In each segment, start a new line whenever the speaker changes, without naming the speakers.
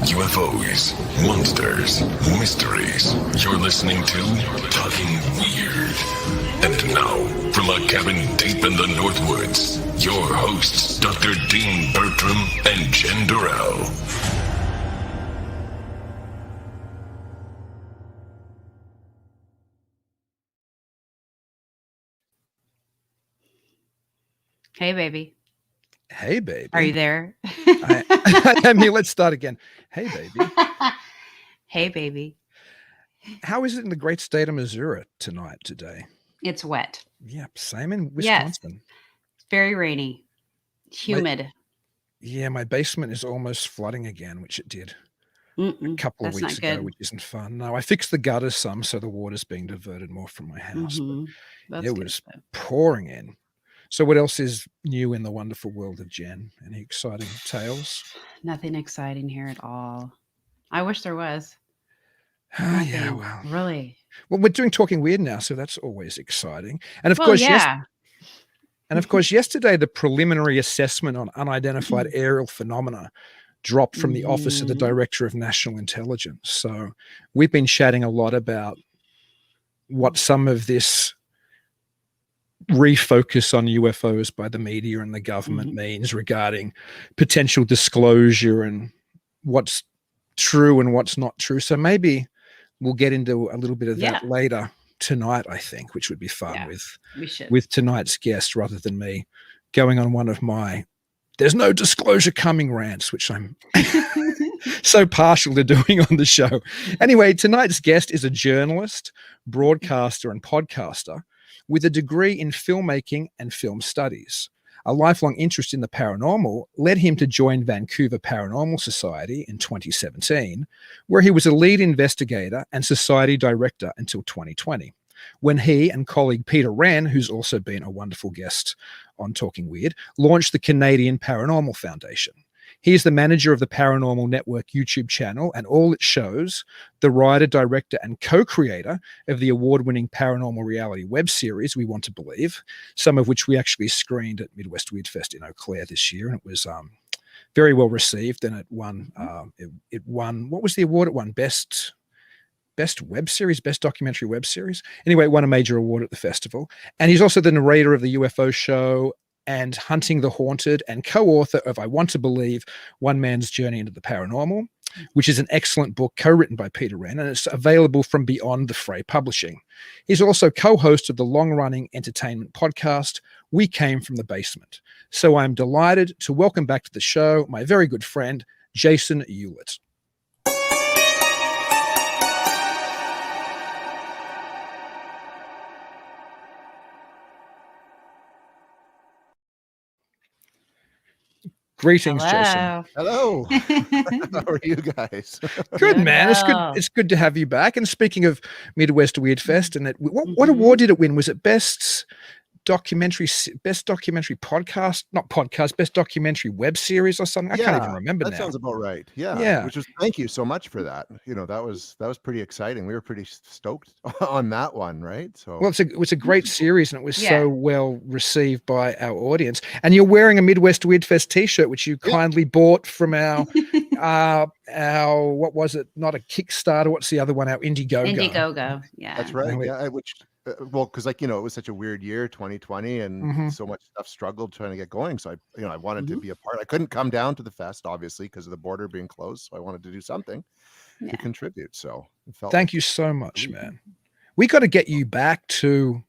UFOs, monsters, mysteries. You're listening to Talking Weird. And now, from a cabin deep in the Northwoods, your hosts, Dr. Dean Bertram and Jen Durrell.
Hey, baby.
Hey, baby.
Are you there?
I mean, let's start again. Hey, baby.
Hey, baby.
How is it in the great state of Missouri today?
It's wet.
Yeah, same in Wisconsin.
Yes. Very rainy. Humid.
My basement is almost flooding again, which it did a couple of weeks ago, which isn't fun. No, I fixed the gutters some, so the water's being diverted more from my house. But it was pouring in. So what else is new in the wonderful world of Jen? Any exciting tales?
Nothing exciting here at all. I wish there was.
Yeah, well.
Really?
Well, we're doing Talking Weird now, so that's always exciting. And of course, yesterday, the preliminary assessment on unidentified aerial phenomena dropped from the Office of the Director of National Intelligence. So we've been chatting a lot about what some of this refocus on UFOs by the media and the government means regarding potential disclosure and what's true and what's not true. So maybe we'll get into a little bit of that later tonight, I think, which would be fun with tonight's guest rather than me going on one of my "there's no disclosure coming" rants, which I'm so partial to doing on the show. Anyway, tonight's guest is a journalist, broadcaster, and podcaster with a degree in filmmaking and film studies. A lifelong interest in the paranormal led him to join Vancouver Paranormal Society in 2017, where he was a lead investigator and society director until 2020, when he and colleague Peter Renn, who's also been a wonderful guest on Talking Weird, launched the Canadian Paranormal Foundation. He is the manager of the Paranormal Network YouTube channel and all its shows, the writer, director, and co-creator of the award-winning paranormal reality web series, We Want to Believe, some of which we actually screened at Midwest Weird Fest in Eau Claire this year, and it was very well received, and it won, what was the award it won? Best web series, best documentary web series. Anyway, it won a major award at the festival. And he's also the narrator of the UFO show and Hunting the Haunted, and co-author of I Want to Believe, One Man's Journey into the Paranormal, which is an excellent book co-written by Peter Renn, and it's available from Beyond the Fray Publishing. He's also co-host of the long-running entertainment podcast, We Came from the Basement. So I'm delighted to welcome back to the show my very good friend, Jason Hewlett. Greetings, Jason.
Hello. How are you guys?
Good, man. It's good to have you back. And speaking of Midwest Weird Fest, and what award did it win? Was it best documentary podcast, not podcast, best documentary web series or something? I can't even remember now.
That sounds about right. Yeah. Which is, thank you so much for that. You know, that was pretty exciting. We were pretty stoked on that one, right? So
well, it was a great series, and it was so well received by our audience. And you're wearing a Midwest Weird Fest t-shirt, which you kindly bought from our what was it? Not a Kickstarter. What's the other one? Our Indiegogo.
Yeah,
that's right. Yeah, which. Well, because it was such a weird year, 2020, and so much stuff struggled trying to get going. So I wanted to be a part. I couldn't come down to the fest, obviously, because of the border being closed. So I wanted to do something to contribute. So
thank you so much, man. We got to get you back to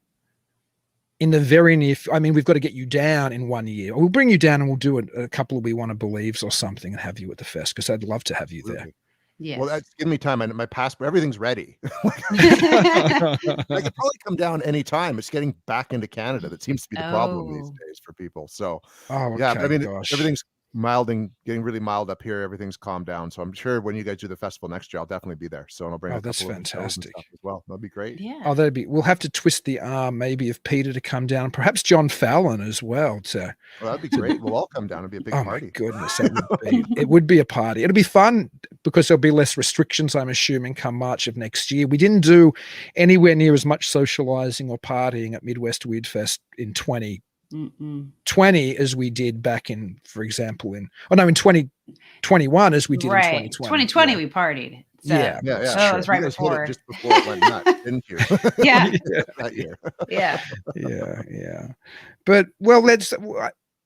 in the very near. I mean, we've got to get you down in 1 year. We'll bring you down and we'll do a couple of We Want to Believes or something and have you at the fest, because I'd love to have you there.
Yes.
Well, that's give me time. My passport, everything's ready. I could probably come down anytime. It's getting back into Canada that seems to be the problem these days for people. So, but I mean, everything's getting really mild up here. Everything's calmed down. So I'm sure when you guys do the festival next year, I'll definitely be there. So I'll bring
that's fantastic
as well. That'll be great.
Yeah.
Oh, we'll have to twist the arm maybe of Peter to come down, perhaps John Fallon as well.
Well, that'd be great. We'll all come down. It'd be a big party.
My goodness, it would be a party. It'll be fun because there'll be less restrictions, I'm assuming, come March of next year. We didn't do anywhere near as much socializing or partying at Midwest Weird Fest in 2020 20 as we did back in, for example, in 2021 as we did in 2020.
2020 we partied. So,
yeah.
it was right before.
It just before it went nuts, didn't you?
Yeah.
That year.
Yeah.
Yeah. But well,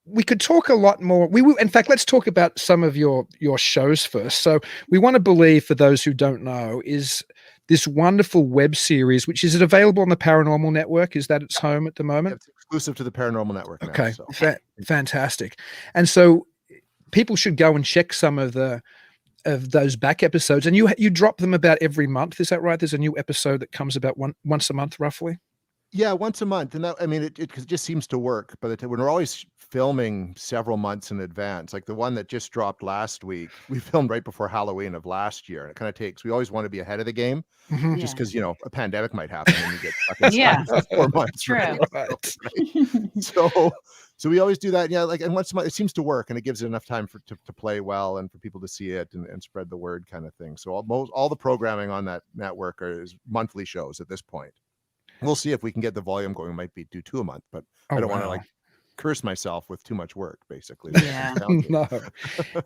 we could talk a lot more. In fact, let's talk about some of your shows first. So we want to believe, for those who don't know, is this wonderful web series, which is it available on the Paranormal Network? Is that its home at the moment?
It's exclusive to the Paranormal Network.
Okay,
now, so.
Fantastic. And so people should go and check some of those back episodes. And you drop them about every month. Is that right? There's a new episode that comes about once a month, roughly.
Yeah, once a month. And that, I mean, it just seems to work. But when we're always filming several months in advance, like the one that just dropped last week, we filmed right before Halloween of last year. And it kind of takes, we always want to be ahead of the game, just because, you know, a pandemic might happen and you get stuck in 4 months.
True.
Right? So we always do that. Yeah. Like, and once a month, it seems to work, and it gives it enough time to play well and for people to see it and spread the word kind of thing. So all the programming on that network is monthly shows at this point. We'll see if we can get the volume going. We might do 2 a month, but I don't want to curse myself with too much work, basically.
Yeah.
No.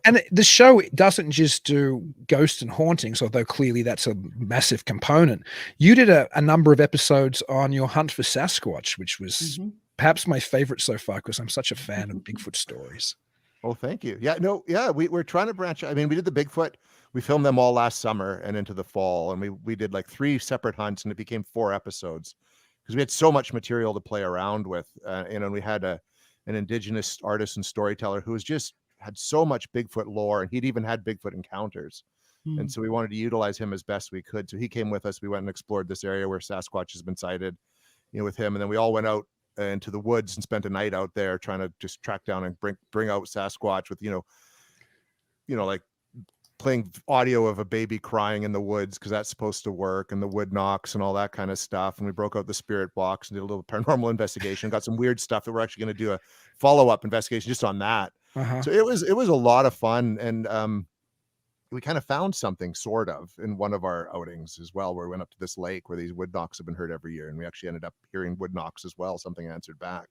And the show doesn't just do ghosts and hauntings, although clearly that's a massive component. You did a number of episodes on your hunt for Sasquatch, which was perhaps my favorite so far, because I'm such a fan of Bigfoot stories.
Oh, thank you. Yeah, no, yeah, we're trying to branch. I mean, we did the Bigfoot. We filmed them all last summer and into the fall, and we did like 3 separate hunts, and it became 4 episodes because we had so much material to play around with. And we had an indigenous artist and storyteller who had so much Bigfoot lore, and he'd even had Bigfoot encounters. And so we wanted to utilize him as best we could. So he came with us. We went and explored this area where Sasquatch has been sighted, with him. And then we all went out into the woods and spent a night out there trying to just track down and bring out Sasquatch with, like playing audio of a baby crying in the woods, because that's supposed to work, and the wood knocks and all that kind of stuff. And we broke out the spirit box and did a little paranormal investigation, got some weird stuff that we're actually going to do a follow-up investigation just on that. So it was a lot of fun. And we kind of found something sort of in one of our outings as well, where we went up to this lake where these wood knocks have been heard every year. And we actually ended up hearing wood knocks as well. Something answered back,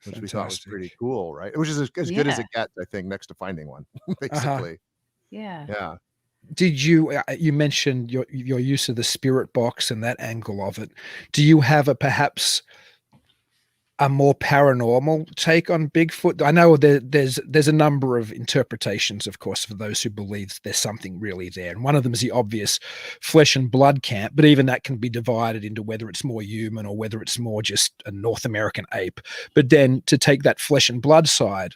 which we thought was pretty cool, right? Which is as good as it gets, I think, next to finding one, basically. Yeah.
Did you mentioned your use of the spirit box and that angle of it? Do you have perhaps a more paranormal take on Bigfoot? I know there's a number of interpretations, of course, for those who believe there's something really there. And one of them is the obvious flesh and blood camp, but even that can be divided into whether it's more human or whether it's more just a North American ape. But then to take that flesh and blood side,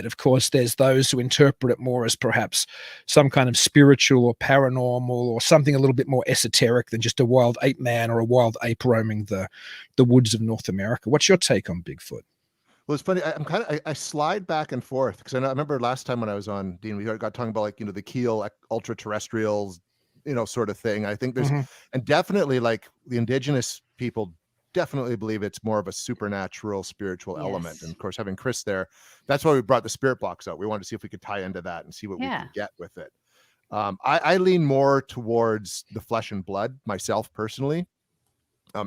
of course, there's those who interpret it more as perhaps some kind of spiritual or paranormal or something a little bit more esoteric than just a wild ape man or a wild ape roaming the woods of North America. What's your take on Bigfoot?
Well, it's funny. I slide back and forth, because I remember last time when I was on, Dean, we got talking about the Keel ultra terrestrials, sort of thing. I think there's, and definitely like the indigenous people definitely believe it's more of a supernatural spiritual element. And of course, having Chris there, that's why we brought the spirit box out. We wanted to see if we could tie into that and see what we could get with it. I lean more towards the flesh and blood myself personally.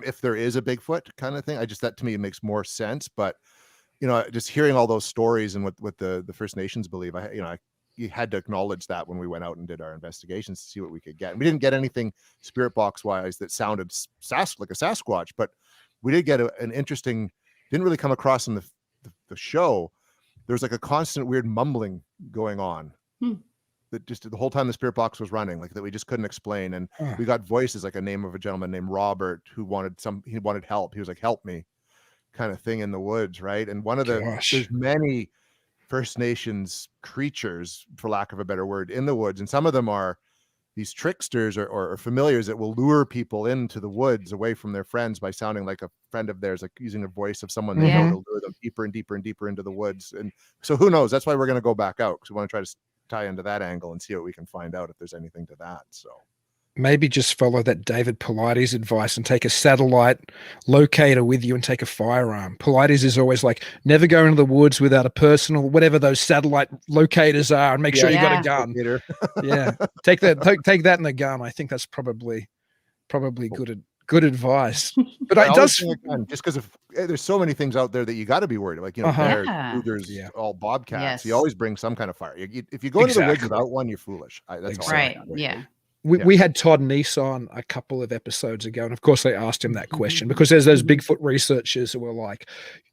If there is a Bigfoot kind of thing, that to me makes more sense. But just hearing all those stories and what the First Nations believe, you had to acknowledge that when we went out and did our investigations to see what we could get. And we didn't get anything spirit box wise that sounded like a Sasquatch, but we did get an interesting, didn't really come across in the show. There's like a constant weird mumbling going on that just the whole time the spirit box was running, like that we just couldn't explain. And we got voices, like a name of a gentleman named Robert who wanted help. He was like, help me kind of thing in the woods. Right. And there's many First Nations creatures, for lack of a better word, in the woods. And some of them are these tricksters or familiars that will lure people into the woods away from their friends by sounding like a friend of theirs, like using a voice of someone they know to lure them deeper and deeper and deeper into the woods. And so who knows? That's why we're going to go back out, because we want to try to tie into that angle and see what we can find out if there's anything to that. So
maybe just follow that David Paulides advice and take a satellite locator with you and take a firearm. Paulides is always like, never go into the woods without a personal, whatever those satellite locators are, and make sure you got a gun. Take that and a gun. I think that's probably Good advice. But
I
it
always
does.
think again, just because there's so many things out there that you got to be worried, like bears, cougars, all bobcats. You always bring some kind of fire. If you go into the woods without one, you're foolish. That's all.
Right. Yeah.
We had Todd Neese on a couple of episodes ago, and of course they asked him that question because there's those Bigfoot researchers who were like,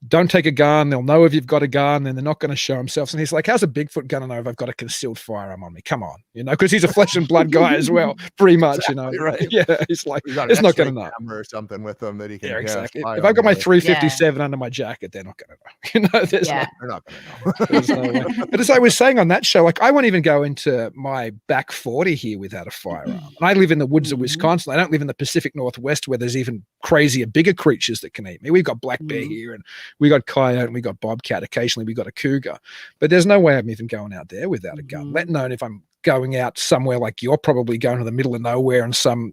don't take a gun, they'll know if you've got a gun, and they're not going to show themselves. And he's like, how's a Bigfoot going to know if I've got a concealed firearm on me? Come on, because he's a flesh and blood guy as well, pretty much,
right?
Yeah, he's like, it's not going to know.
Or something with them that he can.
Yeah, exactly. If I've got my 357 under my jacket, they're not going to know. They're
not going to know.
No way. But as I was saying on that show, like I won't even go into my back 40 here without a firearm. And I live in the woods of Wisconsin. I don't live in the Pacific Northwest where there's even crazier, bigger creatures that can eat me. We've got black bear here, and we got coyote, and we got bobcat. Occasionally we got a cougar, but there's no way I'm even going out there without a gun, let alone if I'm going out somewhere like you're probably going to the middle of nowhere in some,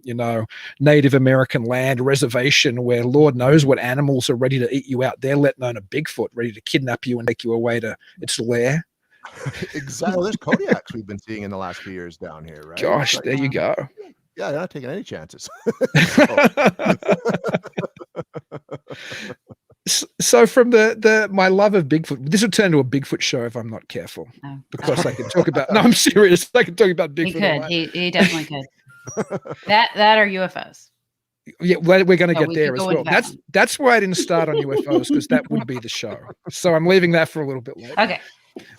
Native American land reservation where Lord knows what animals are ready to eat you out there, let alone a Bigfoot ready to kidnap you and take you away to its lair.
Exactly. There's Kodiaks we've been seeing in the last few years down here, right?
Gosh, there you go.
Yeah, they're not taking any chances.
So from my love of Bigfoot, this will turn to a Bigfoot show if I'm not careful.
Oh.
Because I can talk about. No, I'm serious. I can talk about Bigfoot.
He definitely could. That or UFOs.
Yeah, we're going to get there as well. That's why I didn't start on UFOs, because that would be the show. So I'm leaving that for a little bit later.
Okay.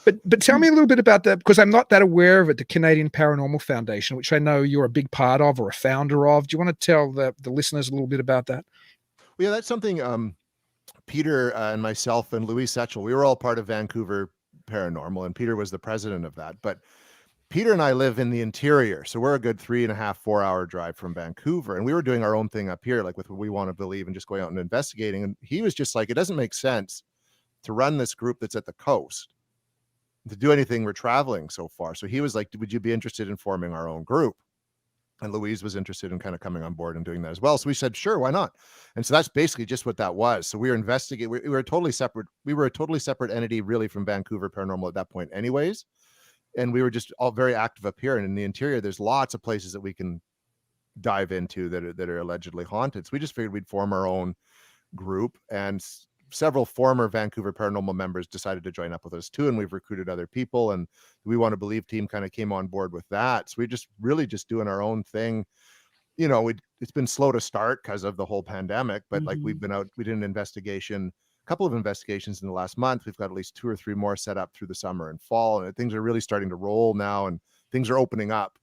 But tell me a little bit about that, because I'm not that aware of it, the Canadian Paranormal Foundation, which I know you're a big part of or a founder of. Do you want to tell the listeners a little bit about that?
Well, yeah, that's something Peter and myself and Louise Setchell, we were all part of Vancouver Paranormal, and Peter was the president of that. But Peter and I live in the interior, so we're a good 3.5-4 hour drive from Vancouver, and we were doing our own thing up here, like with what we want to believe and just going out and investigating. And he was just like, it doesn't make sense to run this group that's at the coast to do anything. We're traveling so far. So he was like, would you be interested in forming our own group? And Louise was interested in kind of coming on board and doing that as well. So we said, sure, why not? And so that's basically just what that was. So we were investigating. We were totally separate. We were a totally separate entity, really, from Vancouver Paranormal at that point anyways. And we were just all very active up here. And in the interior, there's lots of places that we can dive into that are allegedly haunted. So we just figured we'd form our own group, and several former Vancouver Paranormal members decided to join up with us too, and we've recruited other people, and We Want to Believe team kind of came on board with that. So we're just really just doing our own thing. It's been slow to start because of the whole pandemic, but like we've been out, we did a couple of investigations in the last month. We've got at least 2 or 3 more set up through the summer and fall, and things are really starting to roll now, and things are opening up.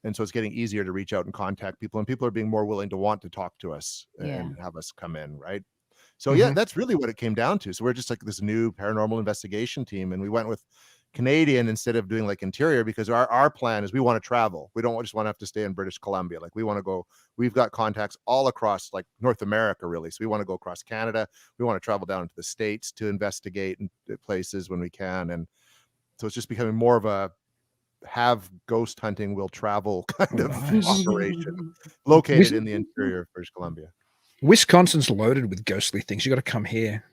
And so it's getting easier to reach out and contact people, and people are being more willing to want to talk to us and have us come in, right? So yeah, that's really what it came down to. So we're just like this new paranormal investigation team, and we went with Canadian instead of doing like interior, because our plan is we want to travel. We don't just want to have to stay in British Columbia. Like we want to go, we've got contacts all across like North America, really. So we want to go across Canada. We want to travel down to the States to investigate in places when we can. And so it's just becoming more of a have ghost hunting will travel kind of operation located in the interior of British Columbia.
Wisconsin's loaded with ghostly things. You got to come here.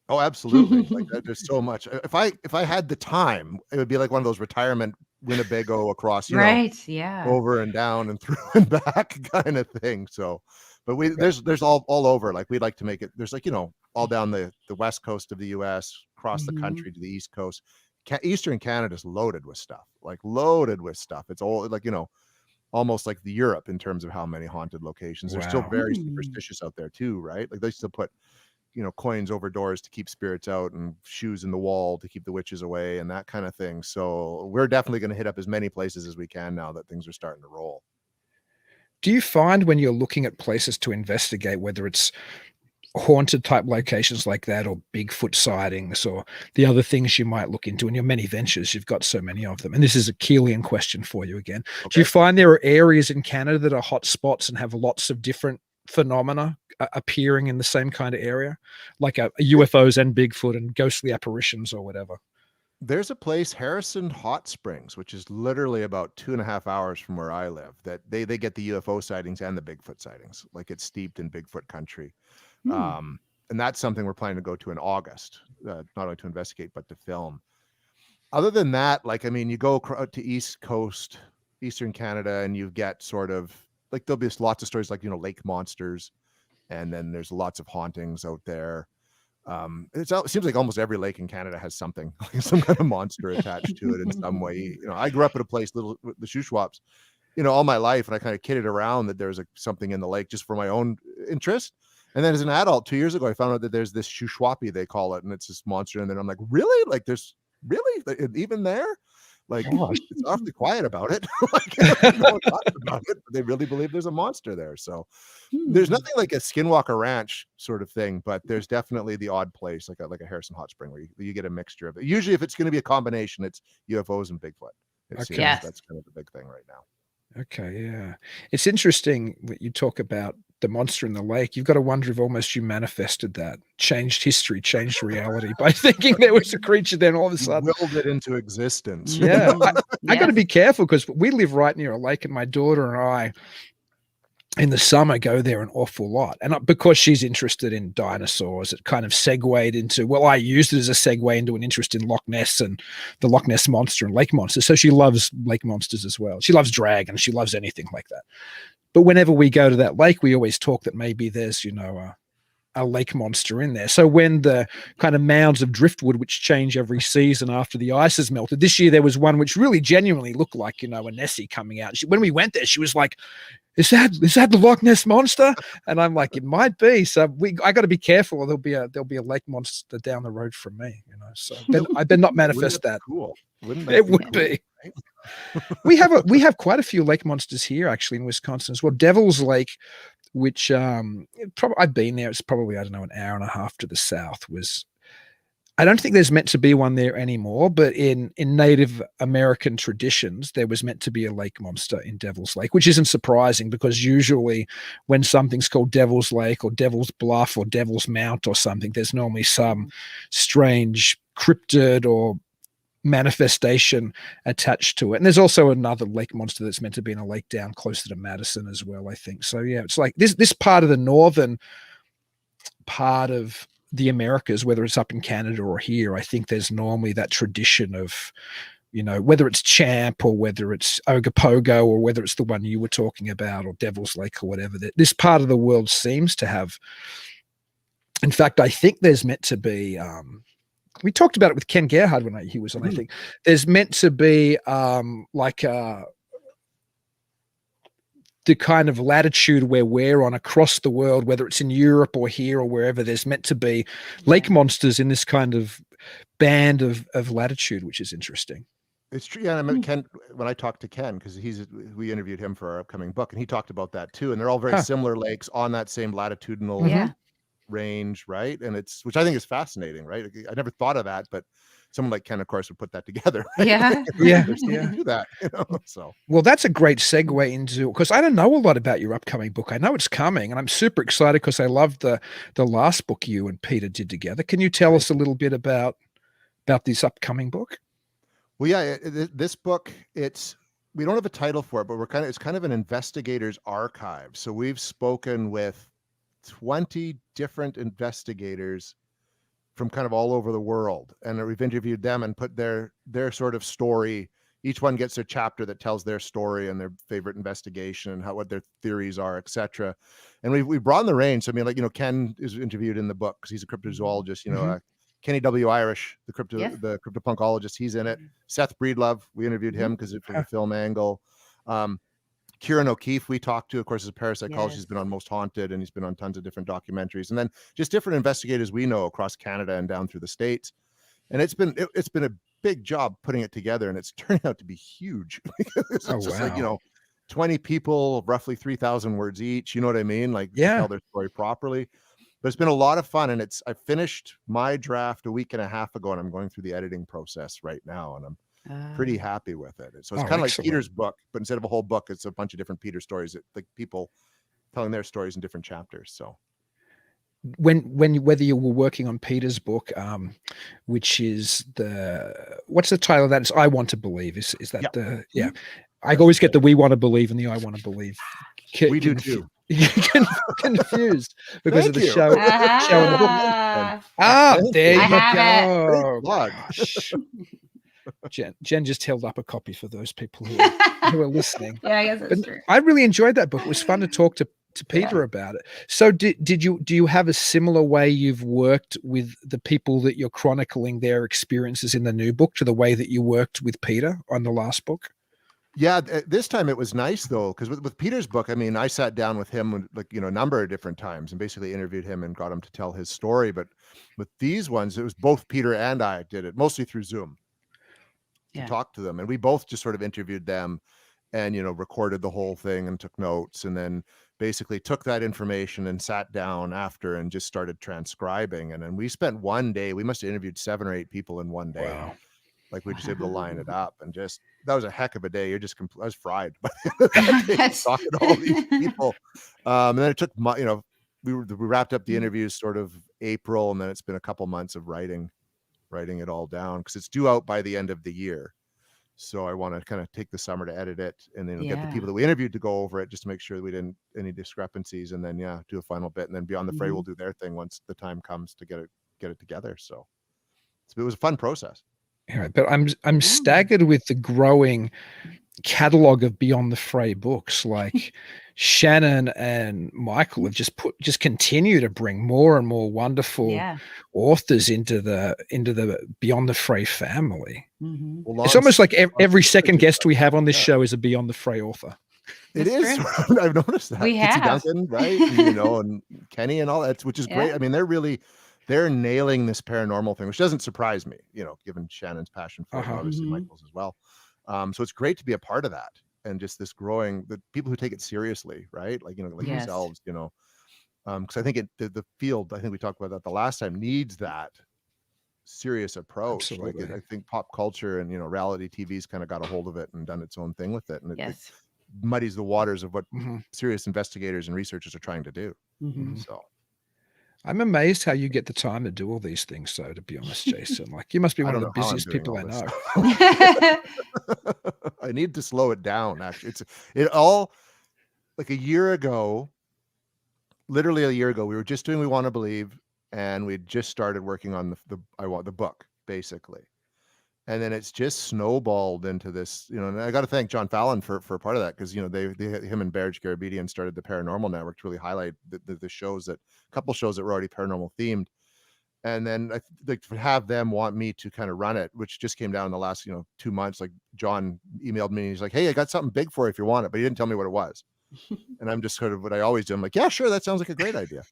Oh, absolutely. Like there's so much. If I had the time, it would be like one of those retirement Winnebago across, over and down and through and back kind of thing. So, but there's all over. Like we'd like to make it. There's like all down the west coast of the U.S., across the country to the east coast. Eastern Canada's loaded with stuff. It's all like almost like the Europe in terms of how many haunted locations. They're still very superstitious out there too, right? Like they still put coins over doors to keep spirits out, and shoes in the wall to keep the witches away, and that kind of thing. So we're definitely going to hit up as many places as we can now that things are starting to roll.
Do you find when you're looking at places to investigate, whether it's haunted type locations like that or Bigfoot sightings or the other things you might look into in your many ventures, you've got so many of them, and this is a Keelian question for you again. Okay. Do you find there are areas in Canada that are hot spots and have lots of different phenomena appearing in the same kind of area, like UFOs and Bigfoot and ghostly apparitions or whatever?
There's a place, Harrison Hot Springs, which is literally about 2.5 hours from where I live, that they get the UFO sightings and the Bigfoot sightings. Like it's steeped in Bigfoot country. And that's something we're planning to go to in August, not only to investigate, but to film. Other than that, like, I mean, you go to East Coast, Eastern Canada, and you get sort of like there'll be lots of stories like, lake monsters, and then there's lots of hauntings out there. It seems like almost every lake in Canada has something, like some kind of monster attached to it in some way. I grew up at a place, the Shuswaps, all my life, and I kind of kidded around that there's something in the lake just for my own interest. And then as an adult, 2 years ago, I found out that there's this Shuswapi, they call it, and it's this monster. And then I'm like, really? Like, there's really even there? Like, it's awfully quiet about it. Like, no one talks about it, but they really believe there's a monster there. So there's nothing like a Skinwalker Ranch sort of thing, but there's definitely the odd place, like a Harrison Hot Spring, where you get a mixture of it. Usually, if it's going to be a combination, it's UFOs and Bigfoot.
Okay.
Yes.
That's kind of the big thing right now.
Okay, yeah. It's interesting that you talk about the monster in the lake. You've got to wonder if almost you manifested that, changed history, changed reality by thinking there was a creature there, and all of a sudden
willed it into existence.
Yeah. I got to be careful because we live right near a lake, and my daughter and I in the summer go there an awful lot. And because she's interested in dinosaurs, it kind of segued into, well, I used it as a segue into an interest in Loch Ness and the Loch Ness monster and lake monsters. So she loves lake monsters as well. She loves dragons. She loves anything like that. But whenever we go to that lake, we always talk that maybe there's, a lake monster in there. So when the kind of mounds of driftwood, which change every season after the ice has melted, this year there was one which really genuinely looked like, a Nessie coming out. When we went there, she was like, is that the Loch Ness monster? And I'm like, it might be. So I got to be careful. There'll be a lake monster down the road from me, So I better not manifest that.
Cool. Wouldn't that
it
be
would
cool?
Be. We have quite a few lake monsters here actually in Wisconsin as well. Devil's Lake, which I've been there. It's probably, I don't know, an hour and a half to the south. I don't think there's meant to be one there anymore, but in Native American traditions, there was meant to be a lake monster in Devil's Lake, which isn't surprising because usually when something's called Devil's Lake or Devil's Bluff or Devil's Mount or something, there's normally some strange cryptid or manifestation attached to it. And there's also another lake monster that's meant to be in a lake down closer to Madison as well, I think. So yeah, it's like this part of the northern part of the Americas, whether it's up in Canada or here, I think there's normally that tradition of, whether it's Champ or whether it's Ogopogo or whether it's the one you were talking about or Devil's Lake or whatever, that this part of the world seems to have. In fact, I think there's meant to be, we talked about it with Ken Gerhard when he was on, I think there's meant to be the kind of latitude where we're on across the world, whether it's in Europe or here or wherever, there's meant to be lake monsters in this kind of band of latitude, which is interesting.
It's true. Yeah, I mean, Ken, when I talked to Ken, because we interviewed him for our upcoming book, and he talked about that too. And they're all very similar lakes on that same latitudinal range, right? And which I think is fascinating, right? I never thought of that, but someone like Ken, of course, would put that together. Right?
Yeah.
Do that, So,
well, that's a great segue into, because I don't know a lot about your upcoming book. I know it's coming, and I'm super excited because I love the last book you and Peter did together. Can you tell us a little bit about this upcoming book?
Well, yeah, this book, we don't have a title for it, but it's kind of an investigator's archive. So we've spoken with 20 different investigators from kind of all over the world, and we've interviewed them and put their sort of story. Each one gets a chapter that tells their story and their favorite investigation and what their theories are, etc. And we've broadened the range. So I mean, Ken is interviewed in the book because he's a cryptozoologist. Kenny W. Irish, the cryptopunkologist, he's in it. Seth Breedlove, we interviewed him because from the film angle. Kieran O'Keefe, we talked to, of course, is a parapsychologist. He's been on Most Haunted, and he's been on tons of different documentaries. And then just different investigators we know across Canada and down through the States. And it's been a big job putting it together, and it's turning out to be huge. It's just like 20 people, roughly 3,000 words each. You know what I mean? Like tell their story properly. But it's been a lot of fun, and I finished my draft a week and a half ago, and I'm going through the editing process right now, and I'm pretty happy with it. So it's kind of like Peter's book, but instead of a whole book, it's a bunch of different Peter stories, like people telling their stories in different chapters. So
whether you were working on Peter's book, which is what's the title of that? It's I Want to Believe. Is that I always get the We Want to Believe and the I Want to Believe.
We do too.
Confused because of the show. Show in the book. There you go. Jen just held up a copy for those people who are listening.
Yeah, I guess that's true.
I really enjoyed that book. It was fun to talk to Peter about it. So do you have a similar way you've worked with the people that you're chronicling their experiences in the new book to the way that you worked with Peter on the last book?
Yeah, this time it was nice though, because with Peter's book, I mean, I sat down with him like, a number of different times and basically interviewed him and got him to tell his story. But with these ones, it was both Peter and I did it, mostly through Zoom to talk to them. And we both just sort of interviewed them and, recorded the whole thing and took notes, and then basically took that information and sat down after and just started transcribing. And then we spent one day, we must have interviewed 7 or 8 people in one day.
Wow.
Like we just able to line it up, and just, that was a heck of a day. You're just, I was fried by talking to all these people. And then it took, we wrapped up the interviews sort of April, and then it's been a couple months of writing it all down, because it's due out by the end of the year. So I want to kind of take the summer to edit it, and then get the people that we interviewed to go over it, just to make sure that we didn't any discrepancies, and then do a final bit, and then Beyond the Fray will do their thing once the time comes to get it together. So it was a fun process.
Yeah, but I'm staggered with the growing catalog of Beyond the Fray books. Like Shannon and Michael have just continue to bring more and more wonderful authors into the Beyond the Fray family. Well, it's almost like every second guest we have on this show is a Beyond the Fray author.
It is. I've noticed that.
We have
Duncan, right? And Kenny and all that, which is great. I mean, they're nailing this paranormal thing, which doesn't surprise me, given Shannon's passion for it, and obviously Michael's as well. So it's great to be a part of that, and just this growing, the people who take it seriously, right? Like, like yourselves, because I think the field, I think we talked about that the last time, needs that serious approach.
Absolutely.
Like, I think pop culture and, reality TV's kind of got a hold of it and done its own thing with it. And it muddies the waters of what serious investigators and researchers are trying to do. So
I'm amazed how you get the time to do all these things, though, to be honest, Jason. Like, you must be one of the busiest people I know.
I need to slow it down, actually. It all, like literally a year ago, we were just doing We Want to Believe, and we just started working on the book, basically. And then it's just snowballed into this, and I got to thank John Fallon for part of that, because, him and Barrage Garabedian started the Paranormal Network to really highlight the shows a couple shows that were already paranormal themed. And then to have them want me to kind of run it, which just came down in the last, 2 months. Like, John emailed me and he's like, "Hey, I got something big for you if you want it," but he didn't tell me what it was. And I'm just sort of what I always do. I'm like, "Yeah, sure. That sounds like a great idea."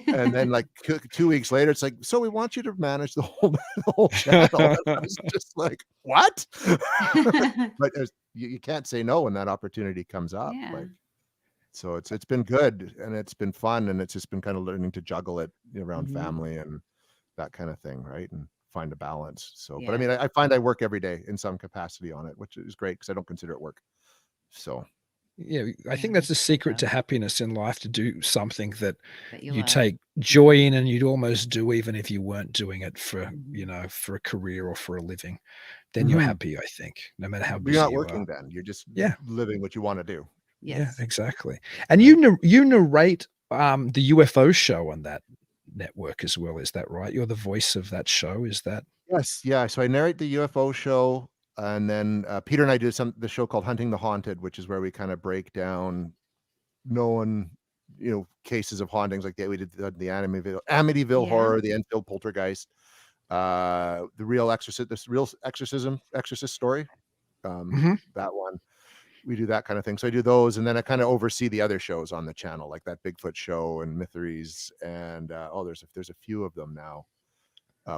And then like 2 weeks later, it's like, "So we want you to manage the whole channel." And I was just like, "What?" But you can't say no when that opportunity comes up. Like, so it's been good, and it's been fun, and it's just been kind of learning to juggle it around family and that kind of thing, right? And find a balance. So, but I mean, I find I work every day in some capacity on it, which is great, because I don't consider it work. So
yeah, I think that's the secret to happiness in life, to do something that you take joy in, and you'd almost do even if you weren't doing it for, for a career or for a living. Then you're happy, I think, no matter how busy
you're not
you
working
are.
then. You're just living what you want to do.
Yeah, exactly. And you narrate the UFO show on that network as well. Is that right? You're the voice of that show. Is that?
Yes. Yeah. So I narrate the UFO show. And then Peter and I do the show called Hunting the Haunted, which is where we kind of break down known, cases of hauntings, like we did the Amityville horror, the Enfield poltergeist, the real exorcist story. That one, we do that kind of thing. So I do those, and then I kind of oversee the other shows on the channel, like that Bigfoot show and Mysteries, and there's a few of them now.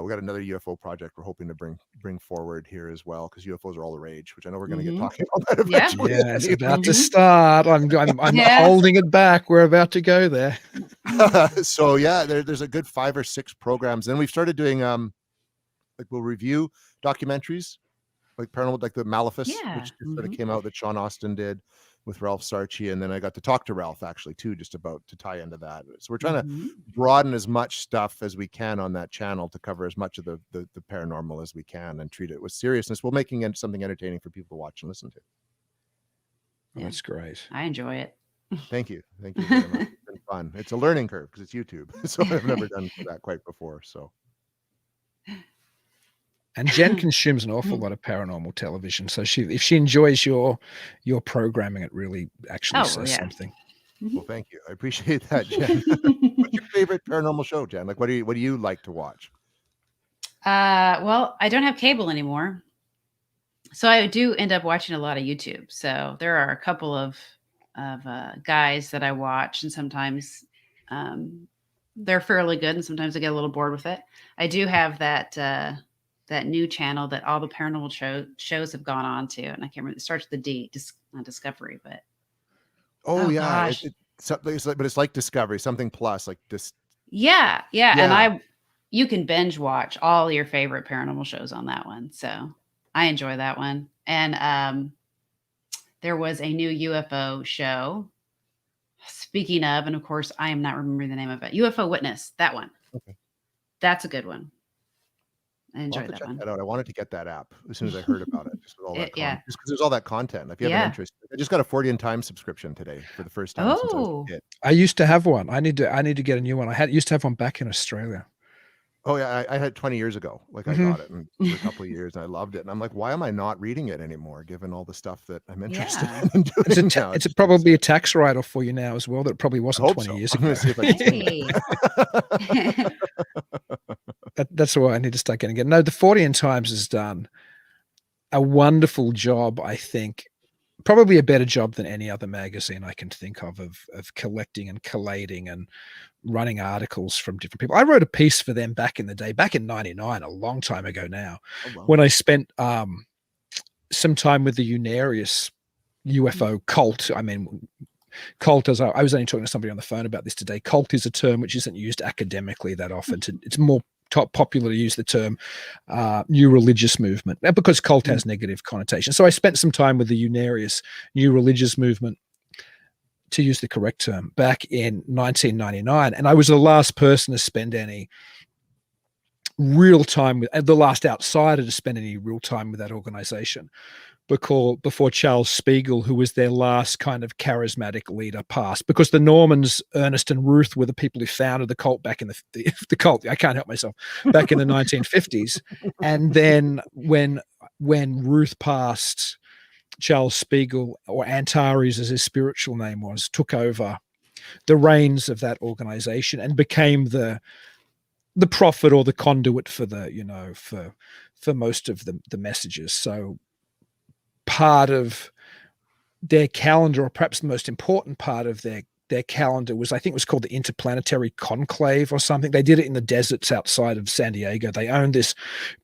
We got another UFO project we're hoping to bring forward here as well, because UFOs are all the rage, which I know we're going to get talking about that eventually.
Yeah, it's about to start. I'm holding it back. We're about to go there.
So there's a good 5 or 6 programs. Then we've started doing we'll review documentaries, like paranormal, like the Maleficus, which sort of came out, that Sean Austin did with Ralph Sarchi, and then I got to talk to Ralph actually too, just about to tie into that. So we're trying to broaden as much stuff as we can on that channel to cover as much of the paranormal as we can, and treat it with seriousness while making it something entertaining for people to watch and listen to.
Yeah. That's great.
I enjoy it.
Thank you very much. It's been fun. It's a learning curve because it's YouTube, so I've never done that quite before. So
And Jen consumes an awful lot of paranormal television. So if she enjoys your programming, it really actually says something.
Well, thank you. I appreciate that, Jen. What's your favorite paranormal show, Jen? Like, what do you like to watch?
Well, I don't have cable anymore, so I do end up watching a lot of YouTube. So there are a couple of guys that I watch, and sometimes they're fairly good, and sometimes I get a little bored with it. I do have that new channel that all the paranormal shows have gone on to, and I can't remember. It starts with the D, not Discovery, but
yeah, but it's like Discovery, something plus, like this.
Yeah. And you can binge watch all your favorite paranormal shows on that one, so I enjoy that one. And there was a new UFO show. Speaking of, and of course, I am not remembering the name of it. UFO Witness, that one. Okay, that's a good one. I enjoyed that one.
I wanted to get that app as soon as I heard about it. Just with all that just because there's all that content. If you have an interest, I just got a 40 Times subscription today for the first time since I was a kid.
I used to have one. I need to get a new one. Used to have one back in Australia.
Oh yeah, I had 20 years ago. Like I got it for a couple of years and I loved it. And I'm like, why am I not reading it anymore? Given all the stuff that I'm interested in doing now.
It's probably a tax write-off for you now as well. That probably wasn't 20 years ago. That's why I need to start getting it. No, the 40 Times has done a wonderful job, I think. Probably a better job than any other magazine I can think of collecting and collating and running articles from different people. I wrote a piece for them back in the day, back in 99, a long time ago now, when I spent some time with the Unarius UFO cult. I mean, cult, as I was only talking to somebody on the phone about this today, cult is a term which isn't used academically that often. It's more popular to use the term new religious movement, because cult has negative connotations. So I spent some time with the Unarius new religious movement, to use the correct term, back in 1999. And I was the last person to spend any real time with, the last outsider to spend any real time with that organization, before Charles Spiegel, who was their last kind of charismatic leader, passed. Because the Normans, Ernest and Ruth, were the people who founded the cult back in the cult. I can't help myself. Back in the 1950s. And then when Ruth passed, Charles Spiegel, or Antares as his spiritual name was, took over the reins of that organization and became the prophet or the conduit for for most of the messages. So part of their calendar, or perhaps the most important part of their calendar, was, I think it was called the Interplanetary Conclave or something. They did it in the deserts outside of San Diego. They owned this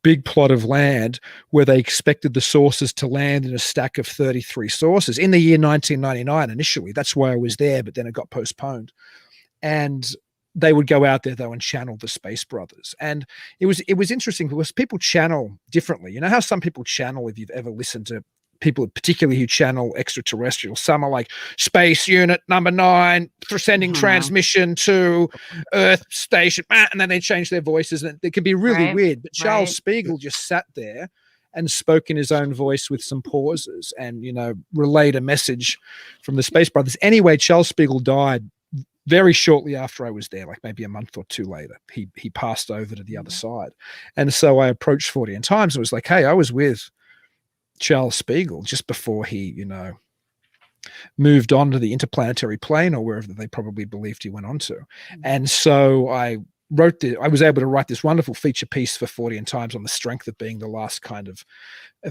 big plot of land where they expected the sources to land in a stack of 33 sources in the year 1999 initially. That's why I was there, but then it got postponed. And they would go out there, though, and channel the Space Brothers. And it was interesting because people channel differently. You know how some people channel, if you've ever listened to people particularly who channel extraterrestrial, some are like Space Unit Number 9 sending transmission to Earth Station, and then they change their voices, and it can be really weird. But Charles Spiegel just sat there and spoke in his own voice with some pauses and, relayed a message from the Space Brothers. Anyway, Charles Spiegel died very shortly after I was there, like maybe a month or two later. He passed over to the other side. And so I approached 40 Times and was like, hey, I was with Charles Spiegel just before he, moved on to the interplanetary plane, or wherever they probably believed he went on to. And so I was able to write this wonderful feature piece for 40 Times on the strength of being the last kind of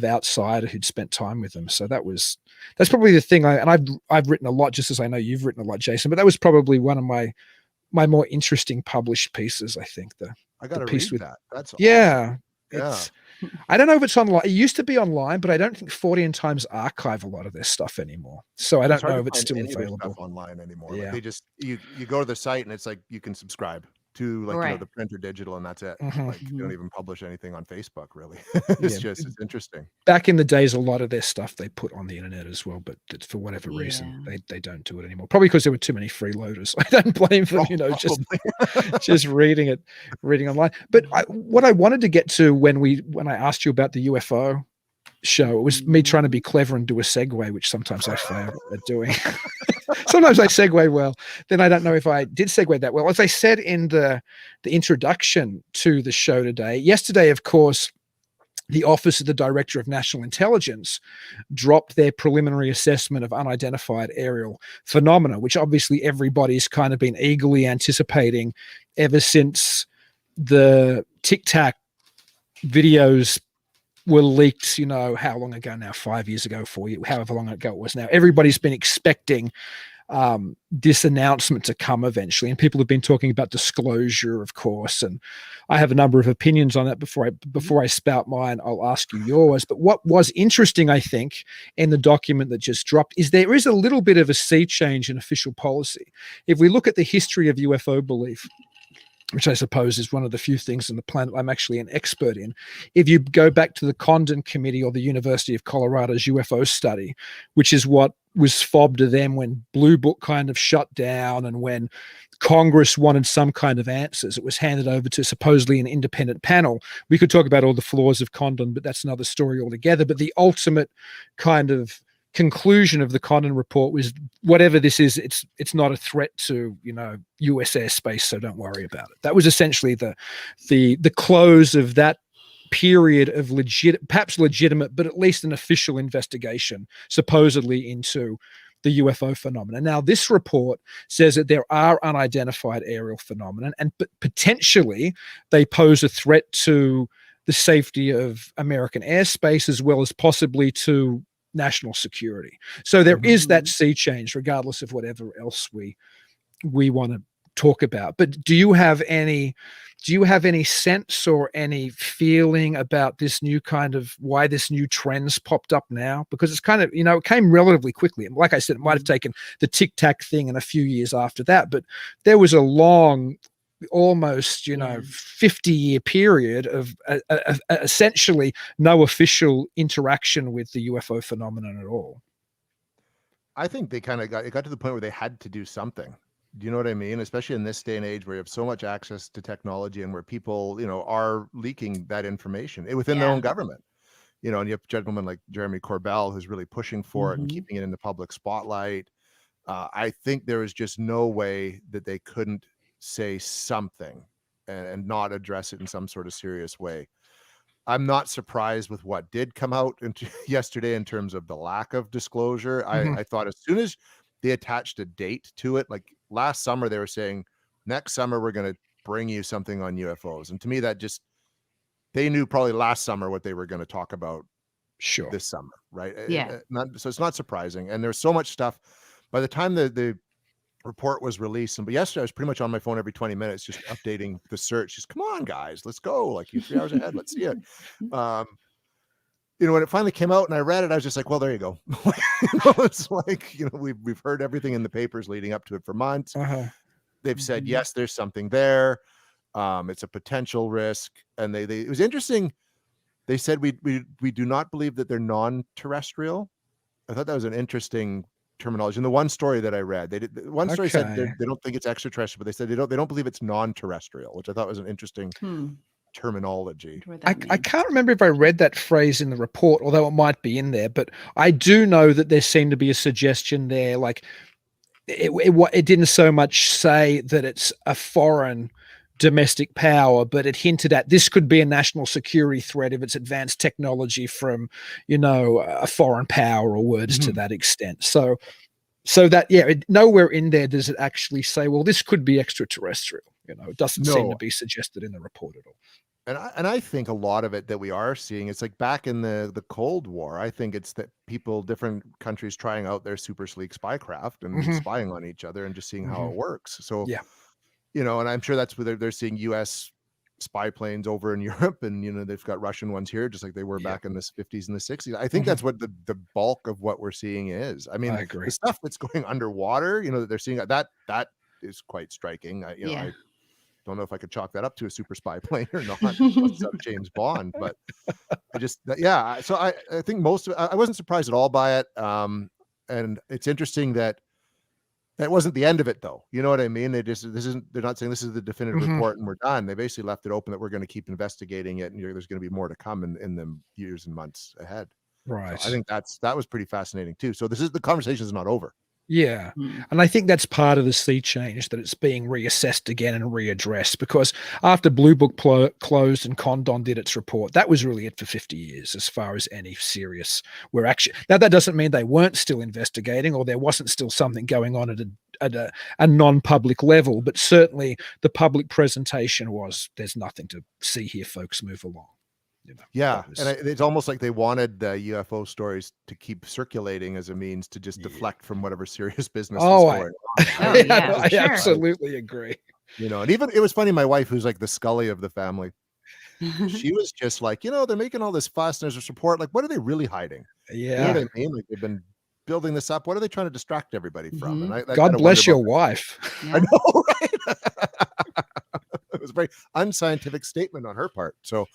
outsider who'd spent time with them. So that's probably the thing. I've written a lot, just as I know you've written a lot, Jason, but that was probably one of my more interesting published pieces. I think
I got to read that. That's awesome.
Yeah. I don't know if it's online. It used to be online, but I don't think 40 Times archive a lot of their stuff anymore. So I don't know if it's still available
online anymore.
Yeah.
Like they just you go to the site and it's like you can subscribe to the print or digital, and that's it. Like you don't even publish anything on Facebook, really. It's interesting.
Back in the days, a lot of their stuff they put on the internet as well, but for whatever reason they don't do it anymore. Probably because there were too many freeloaders. I don't blame them, just reading online. But what I wanted to get to when I asked you about the UFO show, it was me trying to be clever and do a segue, which sometimes I fail at doing. Sometimes I segue well. Then I don't know if I did segue that well. As I said in the introduction to the show today, yesterday, of course, the Office of the Director of National Intelligence dropped their preliminary assessment of unidentified aerial phenomena, which obviously everybody's kind of been eagerly anticipating ever since the Tic Tac videos were leaked, how long ago now? 5 years ago, 4 years, however long ago it was now. Everybody's been expecting this announcement to come eventually, and people have been talking about disclosure, of course, and I have a number of opinions on that. Before I spout mine, I'll ask you yours. But what was interesting, I think, in the document that just dropped is there is a little bit of a sea change in official policy. If we look at the history of UFO belief, which I suppose is one of the few things on the planet I'm actually an expert in. If you go back to the Condon Committee or the University of Colorado's UFO study, which is what was fobbed to them when Blue Book kind of shut down and when Congress wanted some kind of answers, it was handed over to supposedly an independent panel. We could talk about all the flaws of Condon, but that's another story altogether. But the ultimate kind of conclusion of the Condon report was whatever this is, it's not a threat to US airspace, so don't worry about it. That was essentially the close of that period of perhaps legitimate, but at least an official investigation, supposedly into the UFO phenomenon. Now, this report says that there are unidentified aerial phenomena, and potentially they pose a threat to the safety of American airspace as well as possibly to national security. So there is that sea change, regardless of whatever else we want to talk about. But do you have any sense or any feeling about this new kind of why this new trends popped up now? Because it's kind of, it came relatively quickly. And like I said, it might have taken the Tic Tac thing and a few years after that, but there was a long, almost 50-year period of essentially no official interaction with the UFO phenomenon at all.
I think they kind of got to the point where they had to do something. Do you know what I mean? Especially in this day and age where you have so much access to technology and where people, are leaking that information within their own government. And you have gentlemen like Jeremy Corbell who's really pushing for it and keeping it in the public spotlight. I think there is just no way that they couldn't say something and not address it in some sort of serious way. I'm not surprised with what did come out yesterday in terms of the lack of disclosure. I thought as soon as they attached a date to it, like last summer, they were saying next summer, we're going to bring you something on UFOs. And to me, that they knew probably last summer what they were going to talk about this summer. Right.
Yeah.
So it's not surprising. And there's so much stuff by the time the report was released. But yesterday I was pretty much on my phone every 20 minutes, just updating the search. Just come on, guys, let's go. Like you're 3 hours ahead. Let's see it. When it finally came out and I read it, I was just like, well, there you go. It's like, we've heard everything in the papers leading up to it for months. They've said, yes, there's something there. It's a potential risk. And it was interesting. They said, we do not believe that they're non-terrestrial. I thought that was an interesting terminology. In the one story that I read, one story said they don't think it's extraterrestrial, but they said they don't believe it's non-terrestrial, which I thought was an interesting terminology.
I can't remember if I read that phrase in the report, although it might be in there, but I do know that there seemed to be a suggestion there, like it didn't so much say that it's a foreign domestic power, but it hinted at this could be a national security threat if it's advanced technology from, a foreign power or words to that extent. So that, nowhere in there does it actually say, well, this could be extraterrestrial. It doesn't seem to be suggested in the report at all.
And I think a lot of it that we are seeing, it's like back in the Cold War. I think it's that different countries trying out their super sleek spycraft and spying on each other and just seeing how it works. So, and I'm sure that's where they're seeing US spy planes over in Europe, and they've got Russian ones here, just like they were back in the 50s and the 60s. I think that's what the bulk of what we're seeing is. I mean, I agree. The stuff that's going underwater, that they're seeing, that is quite striking. I don't know if I could chalk that up to a super spy plane or not. James Bond, but so I think most of it, I wasn't surprised at all by it. And it's interesting that wasn't the end of it, though. You know what I mean? They're not saying this is the definitive report and we're done. They basically left it open that we're going to keep investigating it, and there's going to be more to come in the years and months ahead.
Right.
So I think that was pretty fascinating too. So the conversation is not over.
Yeah. And I think that's part of the sea change, that it's being reassessed again and readdressed, because after Blue Book closed and Condon did its report, that was really it for 50 years as far as any serious were actually. Now, that doesn't mean they weren't still investigating or there wasn't still something going on at a non-public level, but certainly the public presentation was, there's nothing to see here, folks, move along.
Yeah, and it's almost like they wanted the UFO stories to keep circulating as a means to just deflect from whatever serious business was going on.
I absolutely agree.
And even it was funny. My wife, who's like the Scully of the family, she was just like, they're making all this fuss and there's this report. Like, what are they really hiding?
Yeah,
you know what I mean? Like, they've been building this up. What are they trying to distract evereverybody from? And I
God bless your wife.
I know, right? It was a very unscientific statement on her part. So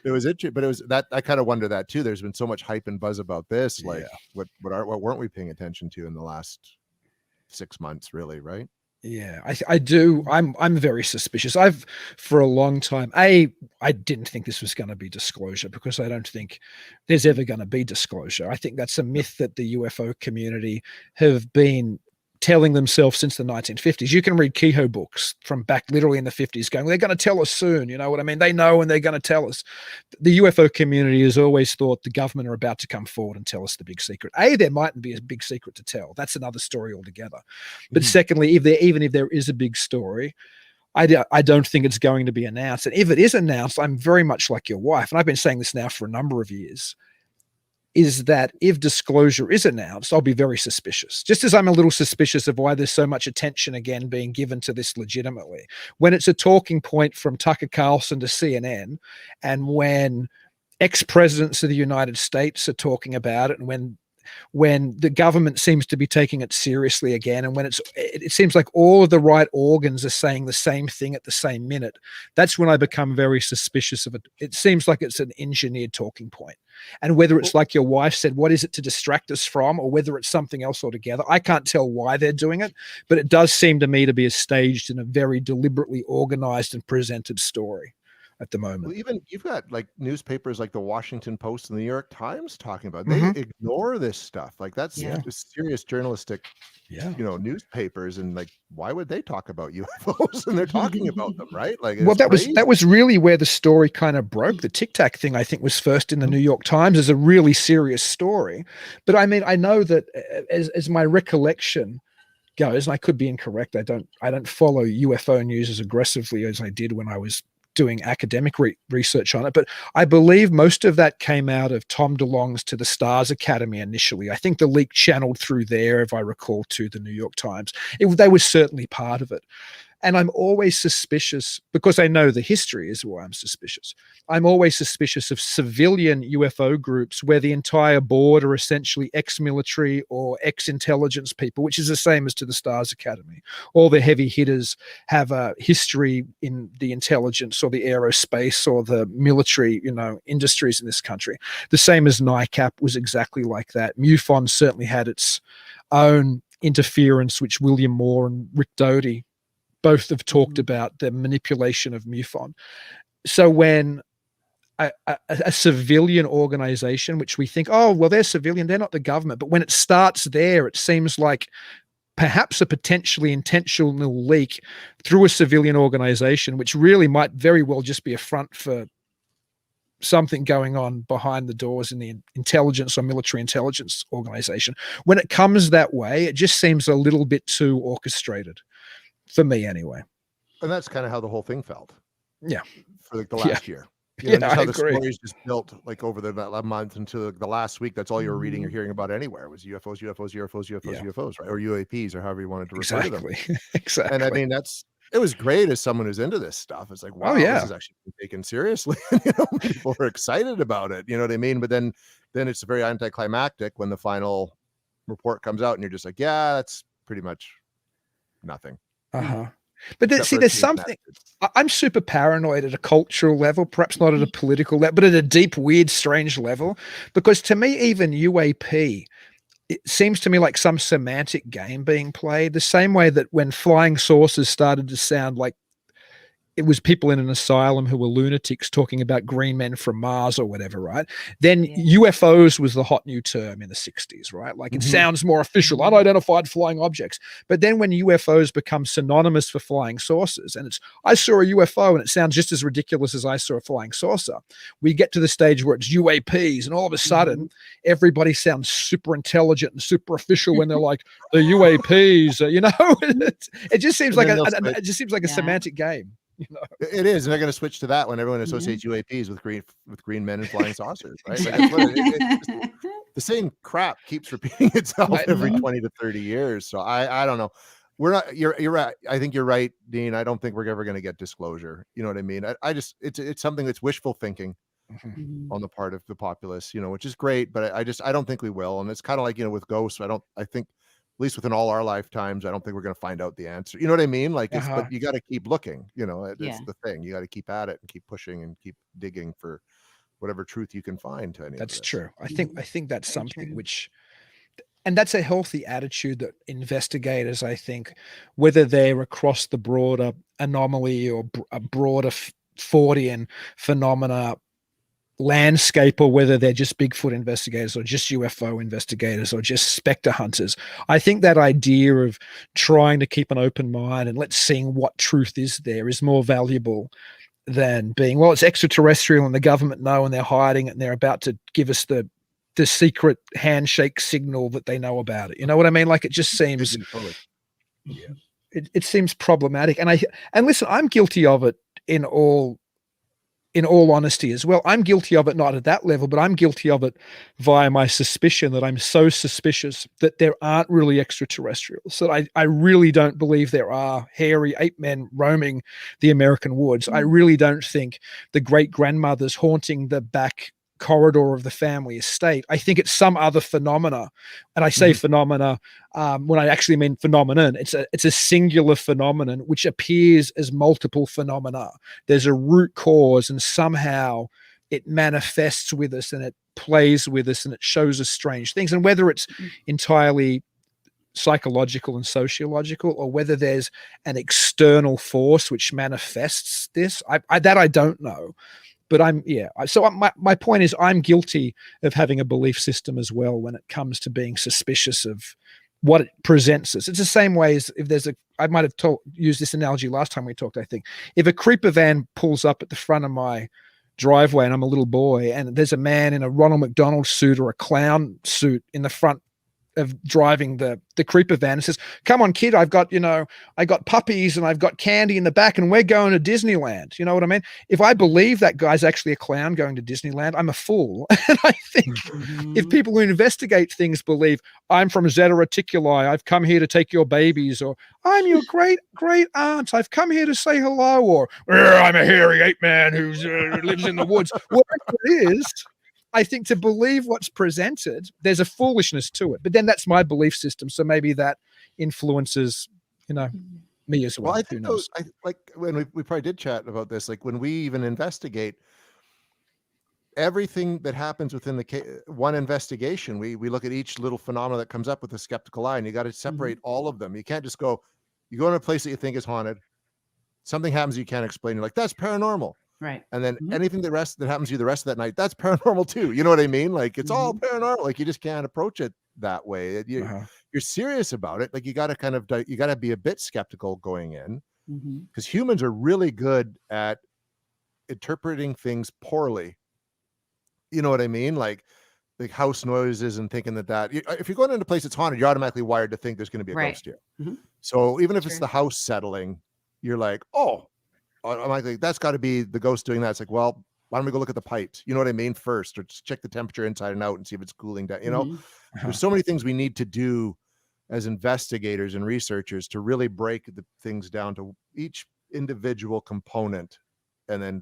it was interesting, but it was that I kind of wonder that too. There's been so much hype and buzz about this. Like, what weren't we paying attention to in the last 6 months, really, right?
Yeah, I do. I'm very suspicious. I've for a long time. I didn't think this was going to be disclosure, because I don't think there's ever going to be disclosure. I think that's a myth that the UFO community have been telling themselves since the 1950s. You can read Kehoe books from back literally in the 50s going, they're going to tell us soon. You know what I mean? They know and they're going to tell us. The UFO community has always thought the government are about to come forward and tell us the big secret. There mightn't be a big secret to tell. That's another story altogether. But secondly, even if there is a big story, I don't think it's going to be announced. And if it is announced, I'm very much like your wife, and I've been saying this now for a number of years, is that if disclosure is announced, I'll be very suspicious. Just as I'm a little suspicious of why there's so much attention again being given to this legitimately. When it's a talking point from Tucker Carlson to CNN, and when ex-presidents of the United States are talking about it, and when the government seems to be taking it seriously again, and when it seems like all of the right organs are saying the same thing at the same minute, that's when I become very suspicious of it. It seems like it's an engineered talking point. And whether it's like your wife said, what is it to distract us from, or whether it's something else altogether, I can't tell why they're doing it, but it does seem to me to be a staged and a very deliberately organized and presented story at the moment.
Well, even you've got like newspapers like the Washington Post and the New York Times talking about it. They ignore this stuff. Like, that's serious journalistic, newspapers, and like, why would they talk about UFOs? And they're talking about them, right? Like,
well, that was really where the story kind of broke. The Tic Tac thing, I think, was first in the New York Times as a really serious story. But I mean, I know that as my recollection goes, and I could be incorrect, I don't follow UFO news as aggressively as I did when I was doing academic research on it, but I believe most of that came out of Tom DeLonge's To the Stars Academy initially. I think the leak channeled through there, if I recall, to the New York Times. They were certainly part of it. And I'm always suspicious, because I know the history is why I'm suspicious. I'm always suspicious of civilian UFO groups where the entire board are essentially ex-military or ex-intelligence people, which is the same as To the Stars Academy. All the heavy hitters have a history in the intelligence or the aerospace or the military, industries in this country. The same as NICAP was exactly like that. MUFON certainly had its own interference, which William Moore and Rick Doty both have talked about, the manipulation of MUFON. So when a civilian organization, which we think, oh, well, they're civilian, they're not the government. But when it starts there, it seems like perhaps a potentially intentional leak through a civilian organization, which really might very well just be a front for something going on behind the doors in the intelligence or military intelligence organization. When it comes that way, it just seems a little bit too orchestrated. For me, anyway.
And that's kind of how the whole thing felt.
Yeah.
For like the last year.
Just
how
I
the
agree.
stories just built like over the month into the last week. That's all you were reading or hearing about anywhere was UFOs, UFOs, right? Or UAPs, or however you wanted to refer to them.
Exactly.
And I mean, it was great as someone who's into this stuff. It's like, wow, this is actually taken seriously. People are excited about it. You know what I mean? But then it's very anticlimactic when the final report comes out and you're just like, yeah, that's pretty much nothing.
But there's something. I'm super paranoid at a cultural level, perhaps not at a political level, but at a deep, weird, strange level. Because to me, even UAP, it seems to me like some semantic game being played, the same way that when flying saucers started to sound like it was people in an asylum who were lunatics talking about green men from Mars or whatever, right? Then UFOs was the hot new term in the 60s, right? Like it sounds more official, unidentified flying objects. But then when UFOs become synonymous for flying saucers, and it's, I saw a UFO and it sounds just as ridiculous as I saw a flying saucer, we get to the stage where it's UAPs, and all of a sudden everybody sounds super intelligent and super official when they're like, the UAPs, you know, it just seems like a semantic game. You know?
It is, and they're going to switch to that when everyone associates UAPs with green men and flying saucers, right? Like the same crap keeps repeating itself every 20 to 30 years. So I don't know. We're not. You're right. I think you're right, Dean. I don't think we're ever going to get disclosure. You know what I mean? I just it's something that's wishful thinking on the part of the populace. You know, which is great, but I don't think we will. And it's kind of like, you know, with ghosts. I think. At least within all our lifetimes, I don't think we're going to find out the answer. You know what I mean? Like, but you got to keep looking. You know, it's the thing. You got to keep at it and keep pushing and keep digging for whatever truth you can find. To any
that's
of this.
True. I think that's something which, and that's a healthy attitude that investigators, I think, whether they're across the broader anomaly or a broader Fortean phenomena landscape, or whether they're just Bigfoot investigators or just UFO investigators or just specter hunters. I think that idea of trying to keep an open mind and let's see what truth is there is more valuable than being, well, it's extraterrestrial and the government know and they're hiding it and they're about to give us the secret handshake signal that they know about it. You know what I mean? Like it just seems it seems problematic. And listen, I'm guilty of it in all honesty as well. I'm guilty of it, not at that level, but I'm guilty of it via my suspicion that I'm so suspicious that there aren't really extraterrestrials, that I really don't believe there are hairy ape men roaming the American woods. I really don't think the great grandmothers haunting the back corridor of the family estate. I think it's some other phenomena. And I say phenomena when I actually mean phenomenon. It's a singular phenomenon which appears as multiple phenomena. There's a root cause and somehow it manifests with us and it plays with us and it shows us strange things. And whether it's entirely psychological and sociological or whether there's an external force which manifests this, I don't know. But my point is I'm guilty of having a belief system as well when it comes to being suspicious of what it presents us. It's the same way as if there's I might have used this analogy last time we talked, I think. If a creeper van pulls up at the front of my driveway and I'm a little boy and there's a man in a Ronald McDonald suit or a clown suit in the front of driving the creeper van and says, come on, kid, I got puppies and I've got candy in the back and we're going to Disneyland. You know what I mean? If I believe that guy's actually a clown going to Disneyland, I'm a fool. And I think if people who investigate things believe I'm from Zeta Reticuli, I've come here to take your babies, or I'm your great aunt, I've come here to say hello, or I'm a hairy ape man who lives in the woods, whatever it is, I think to believe what's presented, there's a foolishness to it. But then that's my belief system. So maybe that influences, me as well.
Well, I think like when we probably did chat about this, like when we even investigate everything that happens within the one investigation, we look at each little phenomena that comes up with a skeptical eye, and you got to separate all of them. You can't just you go in a place that you think is haunted, something happens you can't explain. You're like, that's paranormal.
Right.
And then anything that happens to you the rest of that night, that's paranormal too. You know what I mean? Like it's all paranormal. Like you just can't approach it that way. You're serious about it. Like you got to be a bit skeptical going in, because humans are really good at interpreting things poorly. You know what I mean? Like house noises and thinking that if you're going into a place that's haunted, you're automatically wired to think there's going to be a ghost here. So even if it's the house settling, you're like, oh, I'm like, that's got to be the ghost doing that. It's like, well, why don't we go look at the pipes? You know what I mean? First, or just check the temperature inside and out and see if it's cooling down. You know, there's so many things we need to do as investigators and researchers to really break the things down to each individual component and then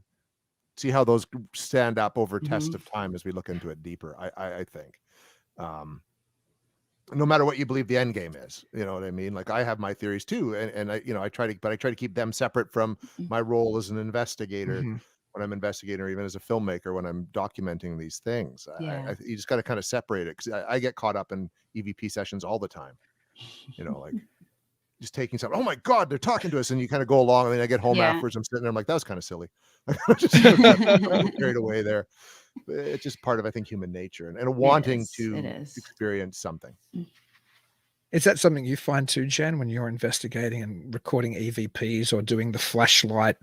see how those stand up over test of time as we look into it deeper. I think. No matter what you believe the end game is, you know what I mean? Like I have my theories too. And I try to keep them separate from my role as an investigator when I'm investigating, or even as a filmmaker, when I'm documenting these things. You just got to kind of separate it, because I get caught up in EVP sessions all the time, like just taking something. Oh my God, they're talking to us. And you kind of go along. I mean, I get home afterwards. I'm sitting there. I'm like, that was kind of silly. I just carried away there. It's just part of, I think, human nature and wanting to experience something.
Is that something you find too, Jen, when you're investigating and recording EVPs or doing the flashlight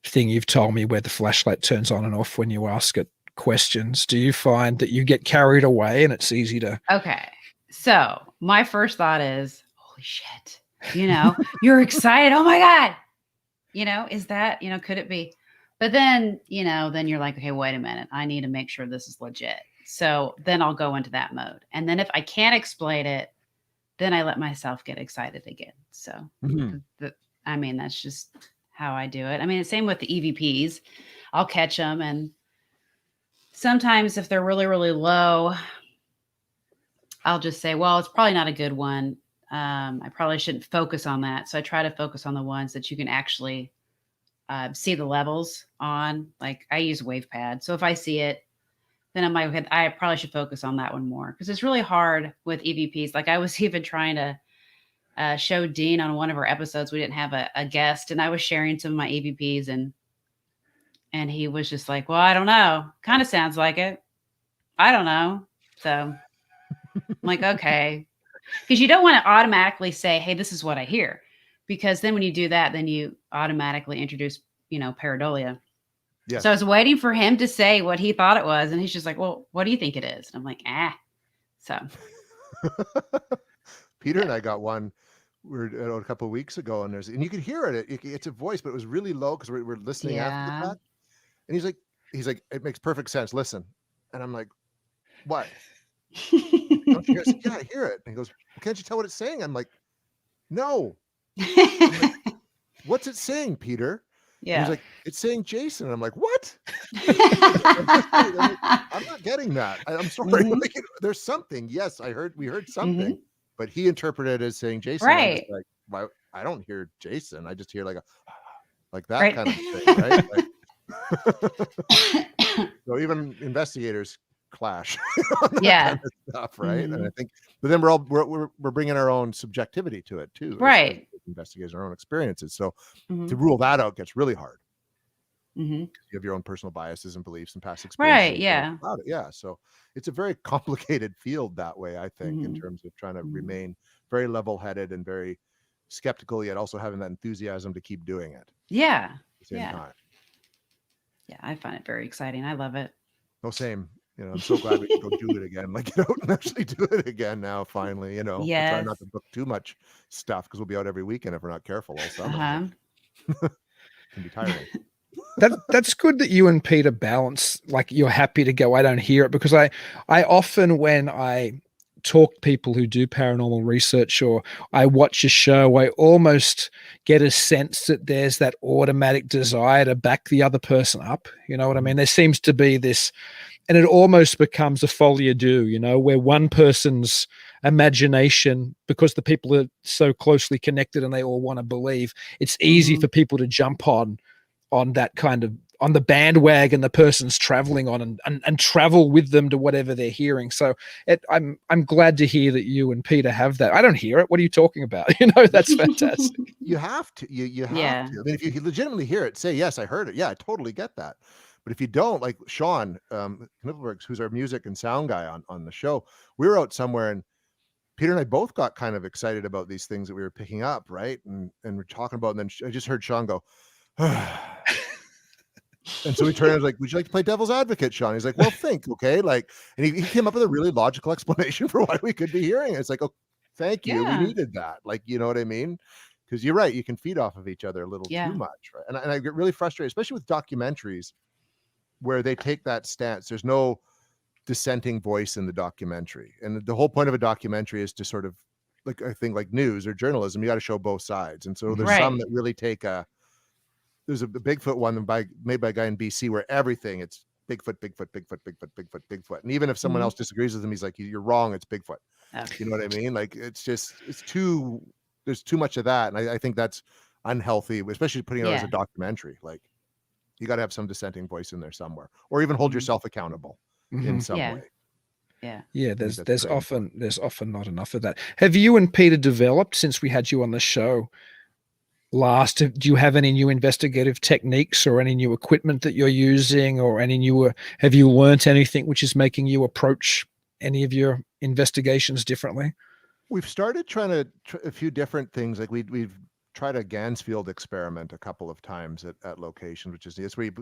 thing you've told me where the flashlight turns on and off when you ask it questions? Do you find that you get carried away and it's easy to...
Okay. So my first thought is, holy shit, you're excited. Oh my God. Is that, could it be? But then, then you're like, okay, wait a minute. I need to make sure this is legit. So then I'll go into that mode. And then if I can't explain it, then I let myself get excited again. So, that's just how I do it. I mean, same with the EVPs. I'll catch them. And sometimes if they're really, really low, I'll just say, well, it's probably not a good one. I probably shouldn't focus on that. So I try to focus on the ones that you can actually see the levels on. Like I use WavePad. So if I see it, then I'm like, okay, I probably should focus on that one more. Because it's really hard with EVPs. Like I was even trying to show Dean on one of our episodes. We didn't have a guest. And I was sharing some of my EVPs. And he was just like, well, I don't know. Kind of sounds like it. I don't know. So I'm like, okay. Because you don't want to automatically say, hey, this is what I hear. Because then when you do that, then you automatically introduce, pareidolia. Yes. So I was waiting for him to say what he thought it was. And he's just like, well, what do you think it is? And I'm like, So.
Peter and I got one a couple of weeks ago, and you could hear it. It's a voice, but it was really low because we're listening after the fact. And he's like, it makes perfect sense. Listen. And I'm like, what? Don't you hear it? Yeah, I hear it. And he goes, well, can't you tell what it's saying? I'm like, no. I'm like, what's it saying, Peter? Yeah. And he's like, it's saying Jason. And I'm like, what? I'm not getting that. I'm sorry. Mm-hmm. Like, there's something. Yes, we heard something, mm-hmm. But he interpreted it as saying Jason.
Right.
Like, well, I don't hear Jason. I just hear like that right. Kind of thing, right? Like, so even investigators clash on that kind of stuff, right? Mm-hmm. And I think, but then we're bringing our own subjectivity to it too,
right?
Investigators, our own experiences. So to rule that out gets really hard.
Mm-hmm.
You have your own personal biases and beliefs and past experiences,
right? Yeah,
yeah. So it's a very complicated field that way, I think, in terms of trying to remain very level-headed and very skeptical, yet also having that enthusiasm to keep doing it.
Yeah,
at the same time.
Yeah, I find it very exciting. I love it.
No, same. I'm so glad we can go do it again. Like, get out and actually do it again now, finally.
Yes.
Try not to book too much stuff because we'll be out every weekend if we're not careful all summer. Can be tiring.
That's good that you and Peter balance, like you're happy to go, I don't hear it, because I often, when I talk to people who do paranormal research or I watch a show, I almost get a sense that there's that automatic desire to back the other person up. You know what I mean? There seems to be this, and it almost becomes a folie à deux, where one person's imagination, because the people are so closely connected and they all want to believe, it's easy for people to jump on that kind of, on the bandwagon the person's traveling on and travel with them to whatever they're hearing. So I'm glad to hear that you and Peter have that. I don't hear it. What are you talking about? That's fantastic.
You have to. You have to. I mean, if you legitimately hear it, say, yes, I heard it. Yeah, I totally get that. But if you don't, like Sean Knippelberg, who's our music and sound guy on the show, we were out somewhere and Peter and I both got kind of excited about these things that we were picking up, right? And we're talking about, and then I just heard Sean go, and so we turned, I was like, would you like to play devil's advocate, Sean? He's like, well, think, okay. Like, and he came up with a really logical explanation for why we could be hearing it. It's like, oh, thank you. We needed that. Like, you know what I mean? Because you're right. You can feed off of each other a little too much, right? And I get really frustrated, especially with documentaries where they take that stance. There's no dissenting voice in the documentary. And the whole point of a documentary is to sort of, like, I think like news or journalism, you got to show both sides. And so there's some that really take there's a Bigfoot one made by a guy in BC where everything, it's Bigfoot. And even if someone else disagrees with him, he's like, you're wrong. It's Bigfoot. Okay. You know what I mean? Like, there's too much of that. And I think that's unhealthy, especially putting it out as a documentary. Like, you got to have some dissenting voice in there somewhere, or even hold yourself accountable in some way.
Yeah, there's often not enough of that. Have you and Peter developed, since we had you on the show last, do you have any new investigative techniques or any new equipment that you're using, or have you learnt anything which is making you approach any of your investigations differently?
We've started trying a few different things. Like we've tried a Gansfield experiment a couple of times at locations, which is where you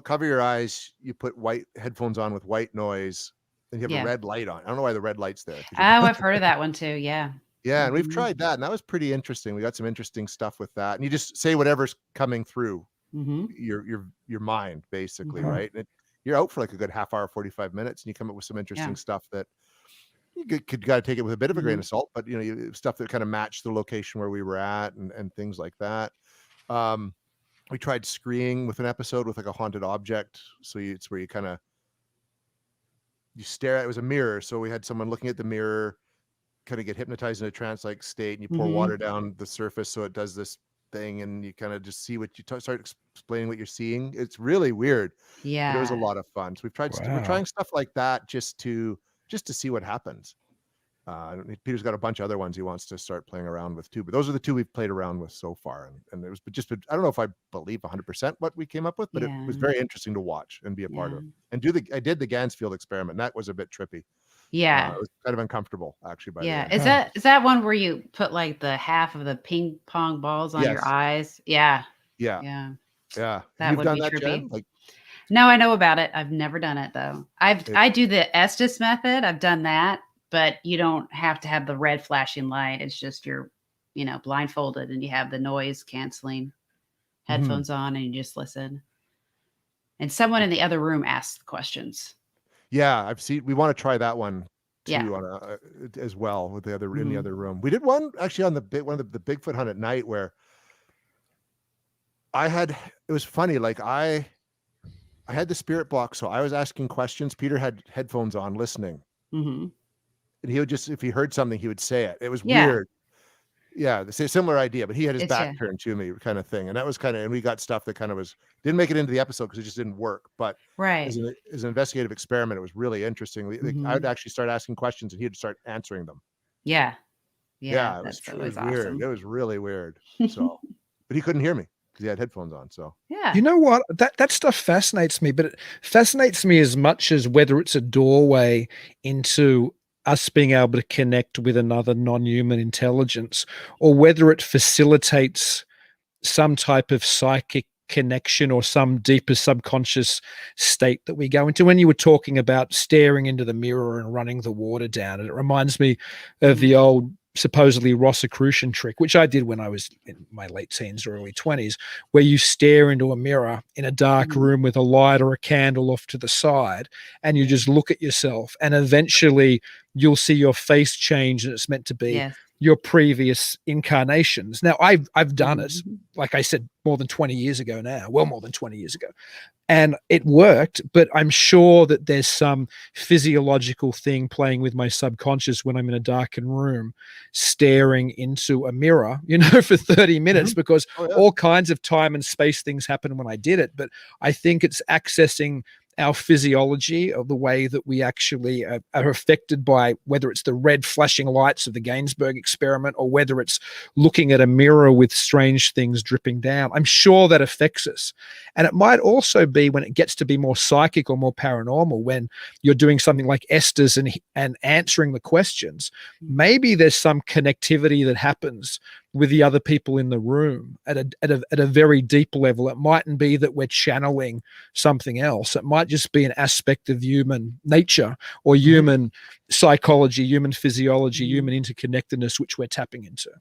cover your eyes, you put white headphones on with white noise, and you have a red light on. I don't know why the red light's there.
Oh, I've heard of that one too. Yeah.
Yeah, and we've tried that, and that was pretty interesting. We got some interesting stuff with that, and you just say whatever's coming through your mind, basically, right? And you're out for like a good half hour, 45 minutes, and you come up with some interesting stuff that you got to take it with a bit of a grain of salt, but stuff that kind of matched the location where we were at, and things like that. We tried screeing with an episode with like a haunted object. So it's where you stare at, it was a mirror. So we had someone looking at the mirror, kind of get hypnotized in a trance-like state, and you pour water down the surface. So it does this thing, and you kind of just see what you start explaining what you're seeing. It's really weird.
Yeah.
But it was a lot of fun. So we're trying stuff like that just to see what happens. Peter's got a bunch of other ones he wants to start playing around with too, but those are the two we've played around with so far. And it was I don't know if I believe 100% what we came up with, but it was very interesting to watch and be a part of. And I did the Gansfield experiment, and that was a bit trippy.
Yeah.
It was kind of uncomfortable actually. By the end.
Is that one where you put like the half of the ping pong balls on your eyes? Yeah.
Yeah.
That
You've
would
done
be
that,
trippy.
Jen?
No, I know about it. I've never done it though. I do the Estes method. I've done that, but you don't have to have the red flashing light. It's just you're, blindfolded, and you have the noise canceling headphones on, and you just listen. And someone in the other room asks questions.
Yeah, we want to try that one too as well with in the other room. We did one actually on one of the Bigfoot hunt at night where it was funny. Like I had the spirit block, so I was asking questions. Peter had headphones on listening. And he would just, if he heard something, he would say it. It was weird. Yeah, it's a similar idea, but he had his back turned to me, kind of thing. And that was and we got stuff that kind of didn't make it into the episode because it just didn't work. But as an investigative experiment, it was really interesting. I would actually start asking questions, and he'd start answering them.
Yeah.
It was
awesome.
Weird. It was really weird. So, but he couldn't hear me because he had headphones on. So
you know what? That stuff fascinates me, but it fascinates me as much as whether it's a doorway into us being able to connect with another non-human intelligence, or whether it facilitates some type of psychic connection or some deeper subconscious state that we go into. When you were talking about staring into the mirror and running the water down, it reminds me of the old supposedly Rosicrucian trick, which I did when I was in my late teens or early 20s, where you stare into a mirror in a dark room with a light or a candle off to the side, and you just look at yourself, and eventually you'll see your face change, and it's meant to be your previous incarnations. Now, I've done it, like I said, more than 20 years ago now, well, more than 20 years ago. And it worked, but I'm sure that there's some physiological thing playing with my subconscious when I'm in a darkened room, staring into a mirror, for 30 minutes, because all kinds of time and space things happen when I did it. But I think it's accessing our physiology, of the way that we actually are affected by, whether it's the red flashing lights of the Gainsberg experiment, or whether it's looking at a mirror with strange things dripping down. I'm sure that affects us. And it might also be when it gets to be more psychic or more paranormal, when you're doing something like Estes and answering the questions. Maybe there's some connectivity that happens with the other people in the room at a very deep level. It mightn't be that we're channeling something else. It might just be an aspect of human nature or human psychology, human physiology, human interconnectedness, which we're tapping into.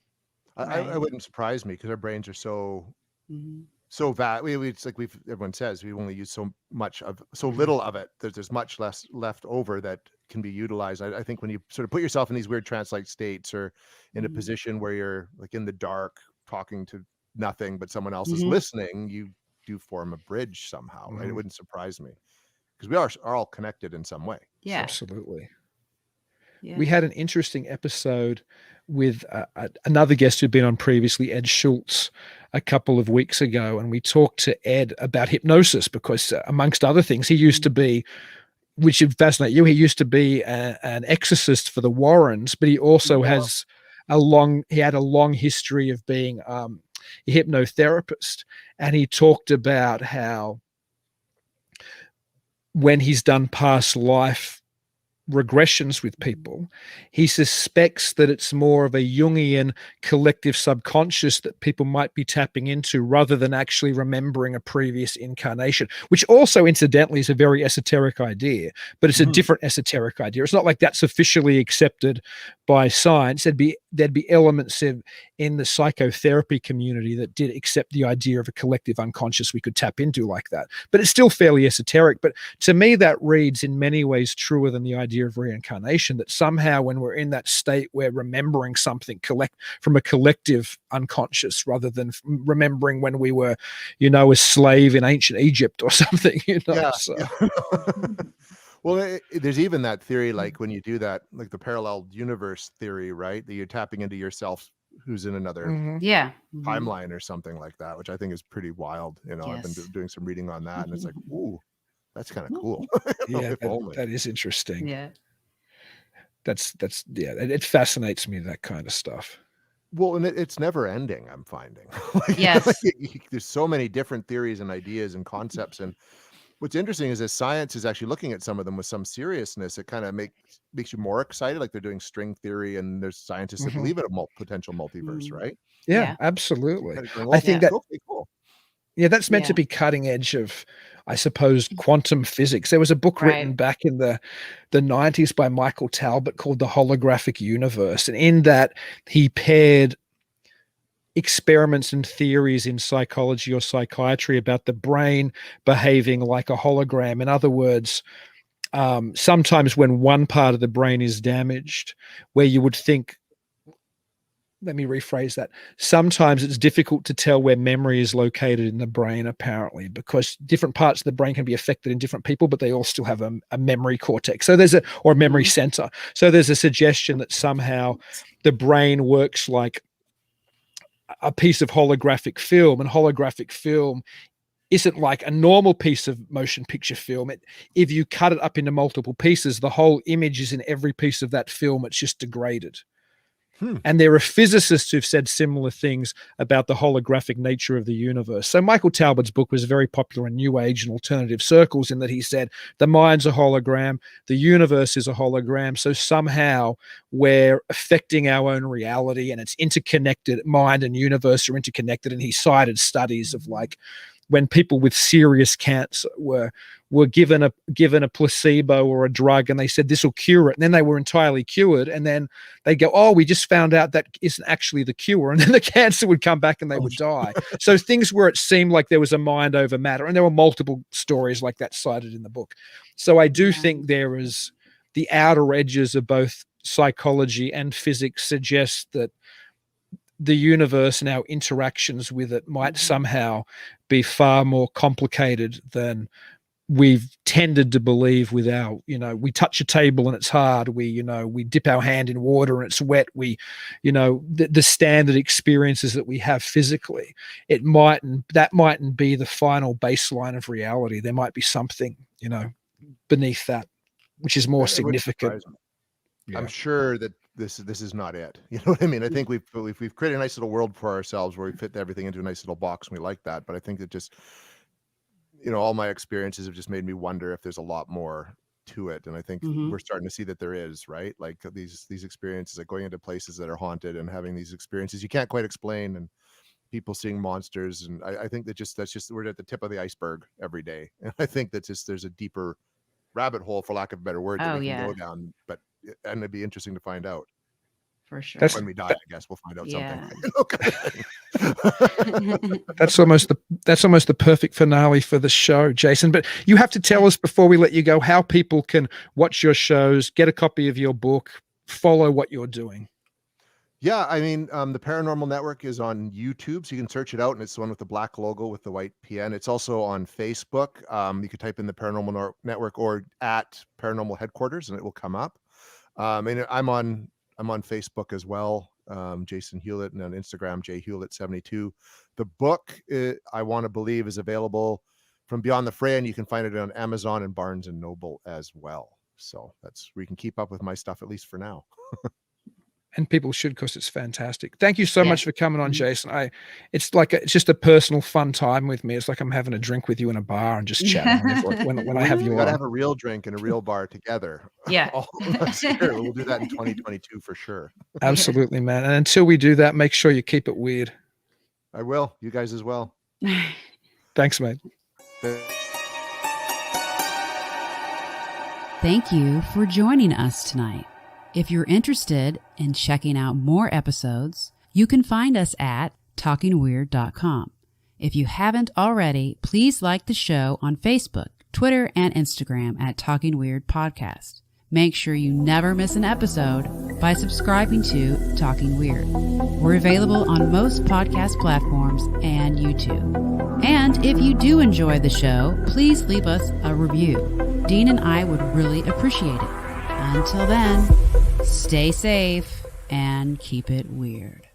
I wouldn't surprise me, because our brains are so it's like everyone says we only use so little of it. There's much less left over that can be utilized. I think when you sort of put yourself in these weird trance-like states, or in a position where you're like in the dark talking to nothing but someone else is listening, you do form a bridge somehow, right? It wouldn't surprise me, because we are all connected in some way.
Yeah,
absolutely. We had an interesting episode with another guest who'd been on previously, Ed Schultz, a couple of weeks ago, and we talked to Ed about hypnosis, because amongst other things, he used to be which would fascinate you. He used to be an exorcist for the Warrens, but he also has he had a long history of being a hypnotherapist. And he talked about how when he's done past life regressions with people, he suspects that it's more of a Jungian collective subconscious that people might be tapping into rather than actually remembering a previous incarnation, which also incidentally is a very esoteric idea, but it's a different esoteric idea. It's not like that's officially accepted by science. There'd be elements in the psychotherapy community that did accept the idea of a collective unconscious we could tap into like that, but it's still fairly esoteric. But to me, that reads in many ways truer than the idea of reincarnation, that somehow when we're in that state, we're remembering something from a collective unconscious rather than remembering when we were, a slave in ancient Egypt or something,
Yeah.
So.
Well, there's even that theory, like when you do that, like the parallel universe theory, right? That you're tapping into yourself who's in another timeline or something like that, which I think is pretty wild. I've been doing some reading on that, and it's like, ooh, that's kind of cool.
That is interesting.
Yeah.
It fascinates me, that kind of stuff.
Well, and it's never ending, I'm finding. There's so many different theories and ideas and concepts. And what's interesting is that science is actually looking at some of them with some seriousness. It kind of makes you more excited. Like they're doing string theory, and there's scientists that believe in a potential multiverse, right?
Yeah, absolutely.
I think that okay, cool.
Yeah, that's meant to be cutting edge of, I suppose, quantum physics. There was a book written back in the 90s by Michael Talbot called The Holographic Universe. And in that, he paired experiments and theories in psychology or psychiatry about the brain behaving like a hologram. In other words, sometimes when one part of the brain is damaged, where you would think, let me rephrase that. Sometimes it's difficult to tell where memory is located in the brain, apparently, because different parts of the brain can be affected in different people, but they all still have a memory cortex. So or a memory center. So there's a suggestion that somehow the brain works like a piece of holographic film, and holographic film isn't like a normal piece of motion picture film. If you cut it up into multiple pieces, the whole image is in every piece of that film. It's just degraded. And there are physicists who've said similar things about the holographic nature of the universe. So Michael Talbot's book was very popular in New Age and alternative circles, in that he said the mind's a hologram, the universe is a hologram. So somehow we're affecting our own reality, and it's interconnected. Mind and universe are interconnected. And he cited studies of like when people with serious cancer were given a placebo or a drug, and they said this will cure it, and then they were entirely cured, and then they go, oh, we just found out that isn't actually the cure, and then the cancer would come back and they would die. So things where it seemed like there was a mind over matter, and there were multiple stories like that cited in the book. So I do think there is the outer edges of both psychology and physics suggest that the universe and our interactions with it might somehow be far more complicated than we've tended to believe with our, we touch a table and it's hard. We dip our hand in water and it's wet. The standard experiences that we have physically, that mightn't be the final baseline of reality. There might be something, beneath that, which is more significant.
I'm sure that this is not it. You know what I mean? I think we've created a nice little world for ourselves where we fit everything into a nice little box, and we like that. But I think that just, all my experiences have just made me wonder if there's a lot more to it. And I think we're starting to see that there is, right? Like these experiences, like going into places that are haunted and having these experiences you can't quite explain, and people seeing monsters. And I think that's just we're at the tip of the iceberg every day. And I think that there's a deeper rabbit hole, for lack of a better word, that we can go down. And it'd be interesting to find out.
For sure.
When we die, I guess we'll find out something.
That's almost the perfect finale for the show, Jason. But you have to tell us before we let you go how people can watch your shows, get a copy of your book, follow what you're doing.
Yeah, I mean, the Paranormal Network is on YouTube, so you can search it out, and it's the one with the black logo with the white PN. It's also on Facebook. You could type in the Paranormal Network or at Paranormal Headquarters, and it will come up. And I'm on Facebook as well, Jason Hewlett, and on Instagram, jhewlett72. The book, I want to believe, is available from Beyond the Fray, and you can find it on Amazon and Barnes and Noble as well. So that's where you can keep up with my stuff, at least for now.
And people should, because it's fantastic. Thank you so much for coming on, Jason. It's just a personal fun time with me. It's like I'm having a drink with you in a bar and just chatting when I have you on.
We gotta have a real drink in a real bar together.
Yeah.
All of us here. We'll do that in 2022 for sure.
Absolutely, man. And until we do that, make sure you keep it weird.
I will. You guys as well.
Thanks, mate.
Thank you for joining us tonight. If you're interested in checking out more episodes, you can find us at talkingweird.com. If you haven't already, please like the show on Facebook, Twitter, and Instagram at Talking Weird Podcast. Make sure you never miss an episode by subscribing to Talking Weird. We're available on most podcast platforms and YouTube. And if you do enjoy the show, please leave us a review. Dean and I would really appreciate it. Until then, stay safe and keep it weird.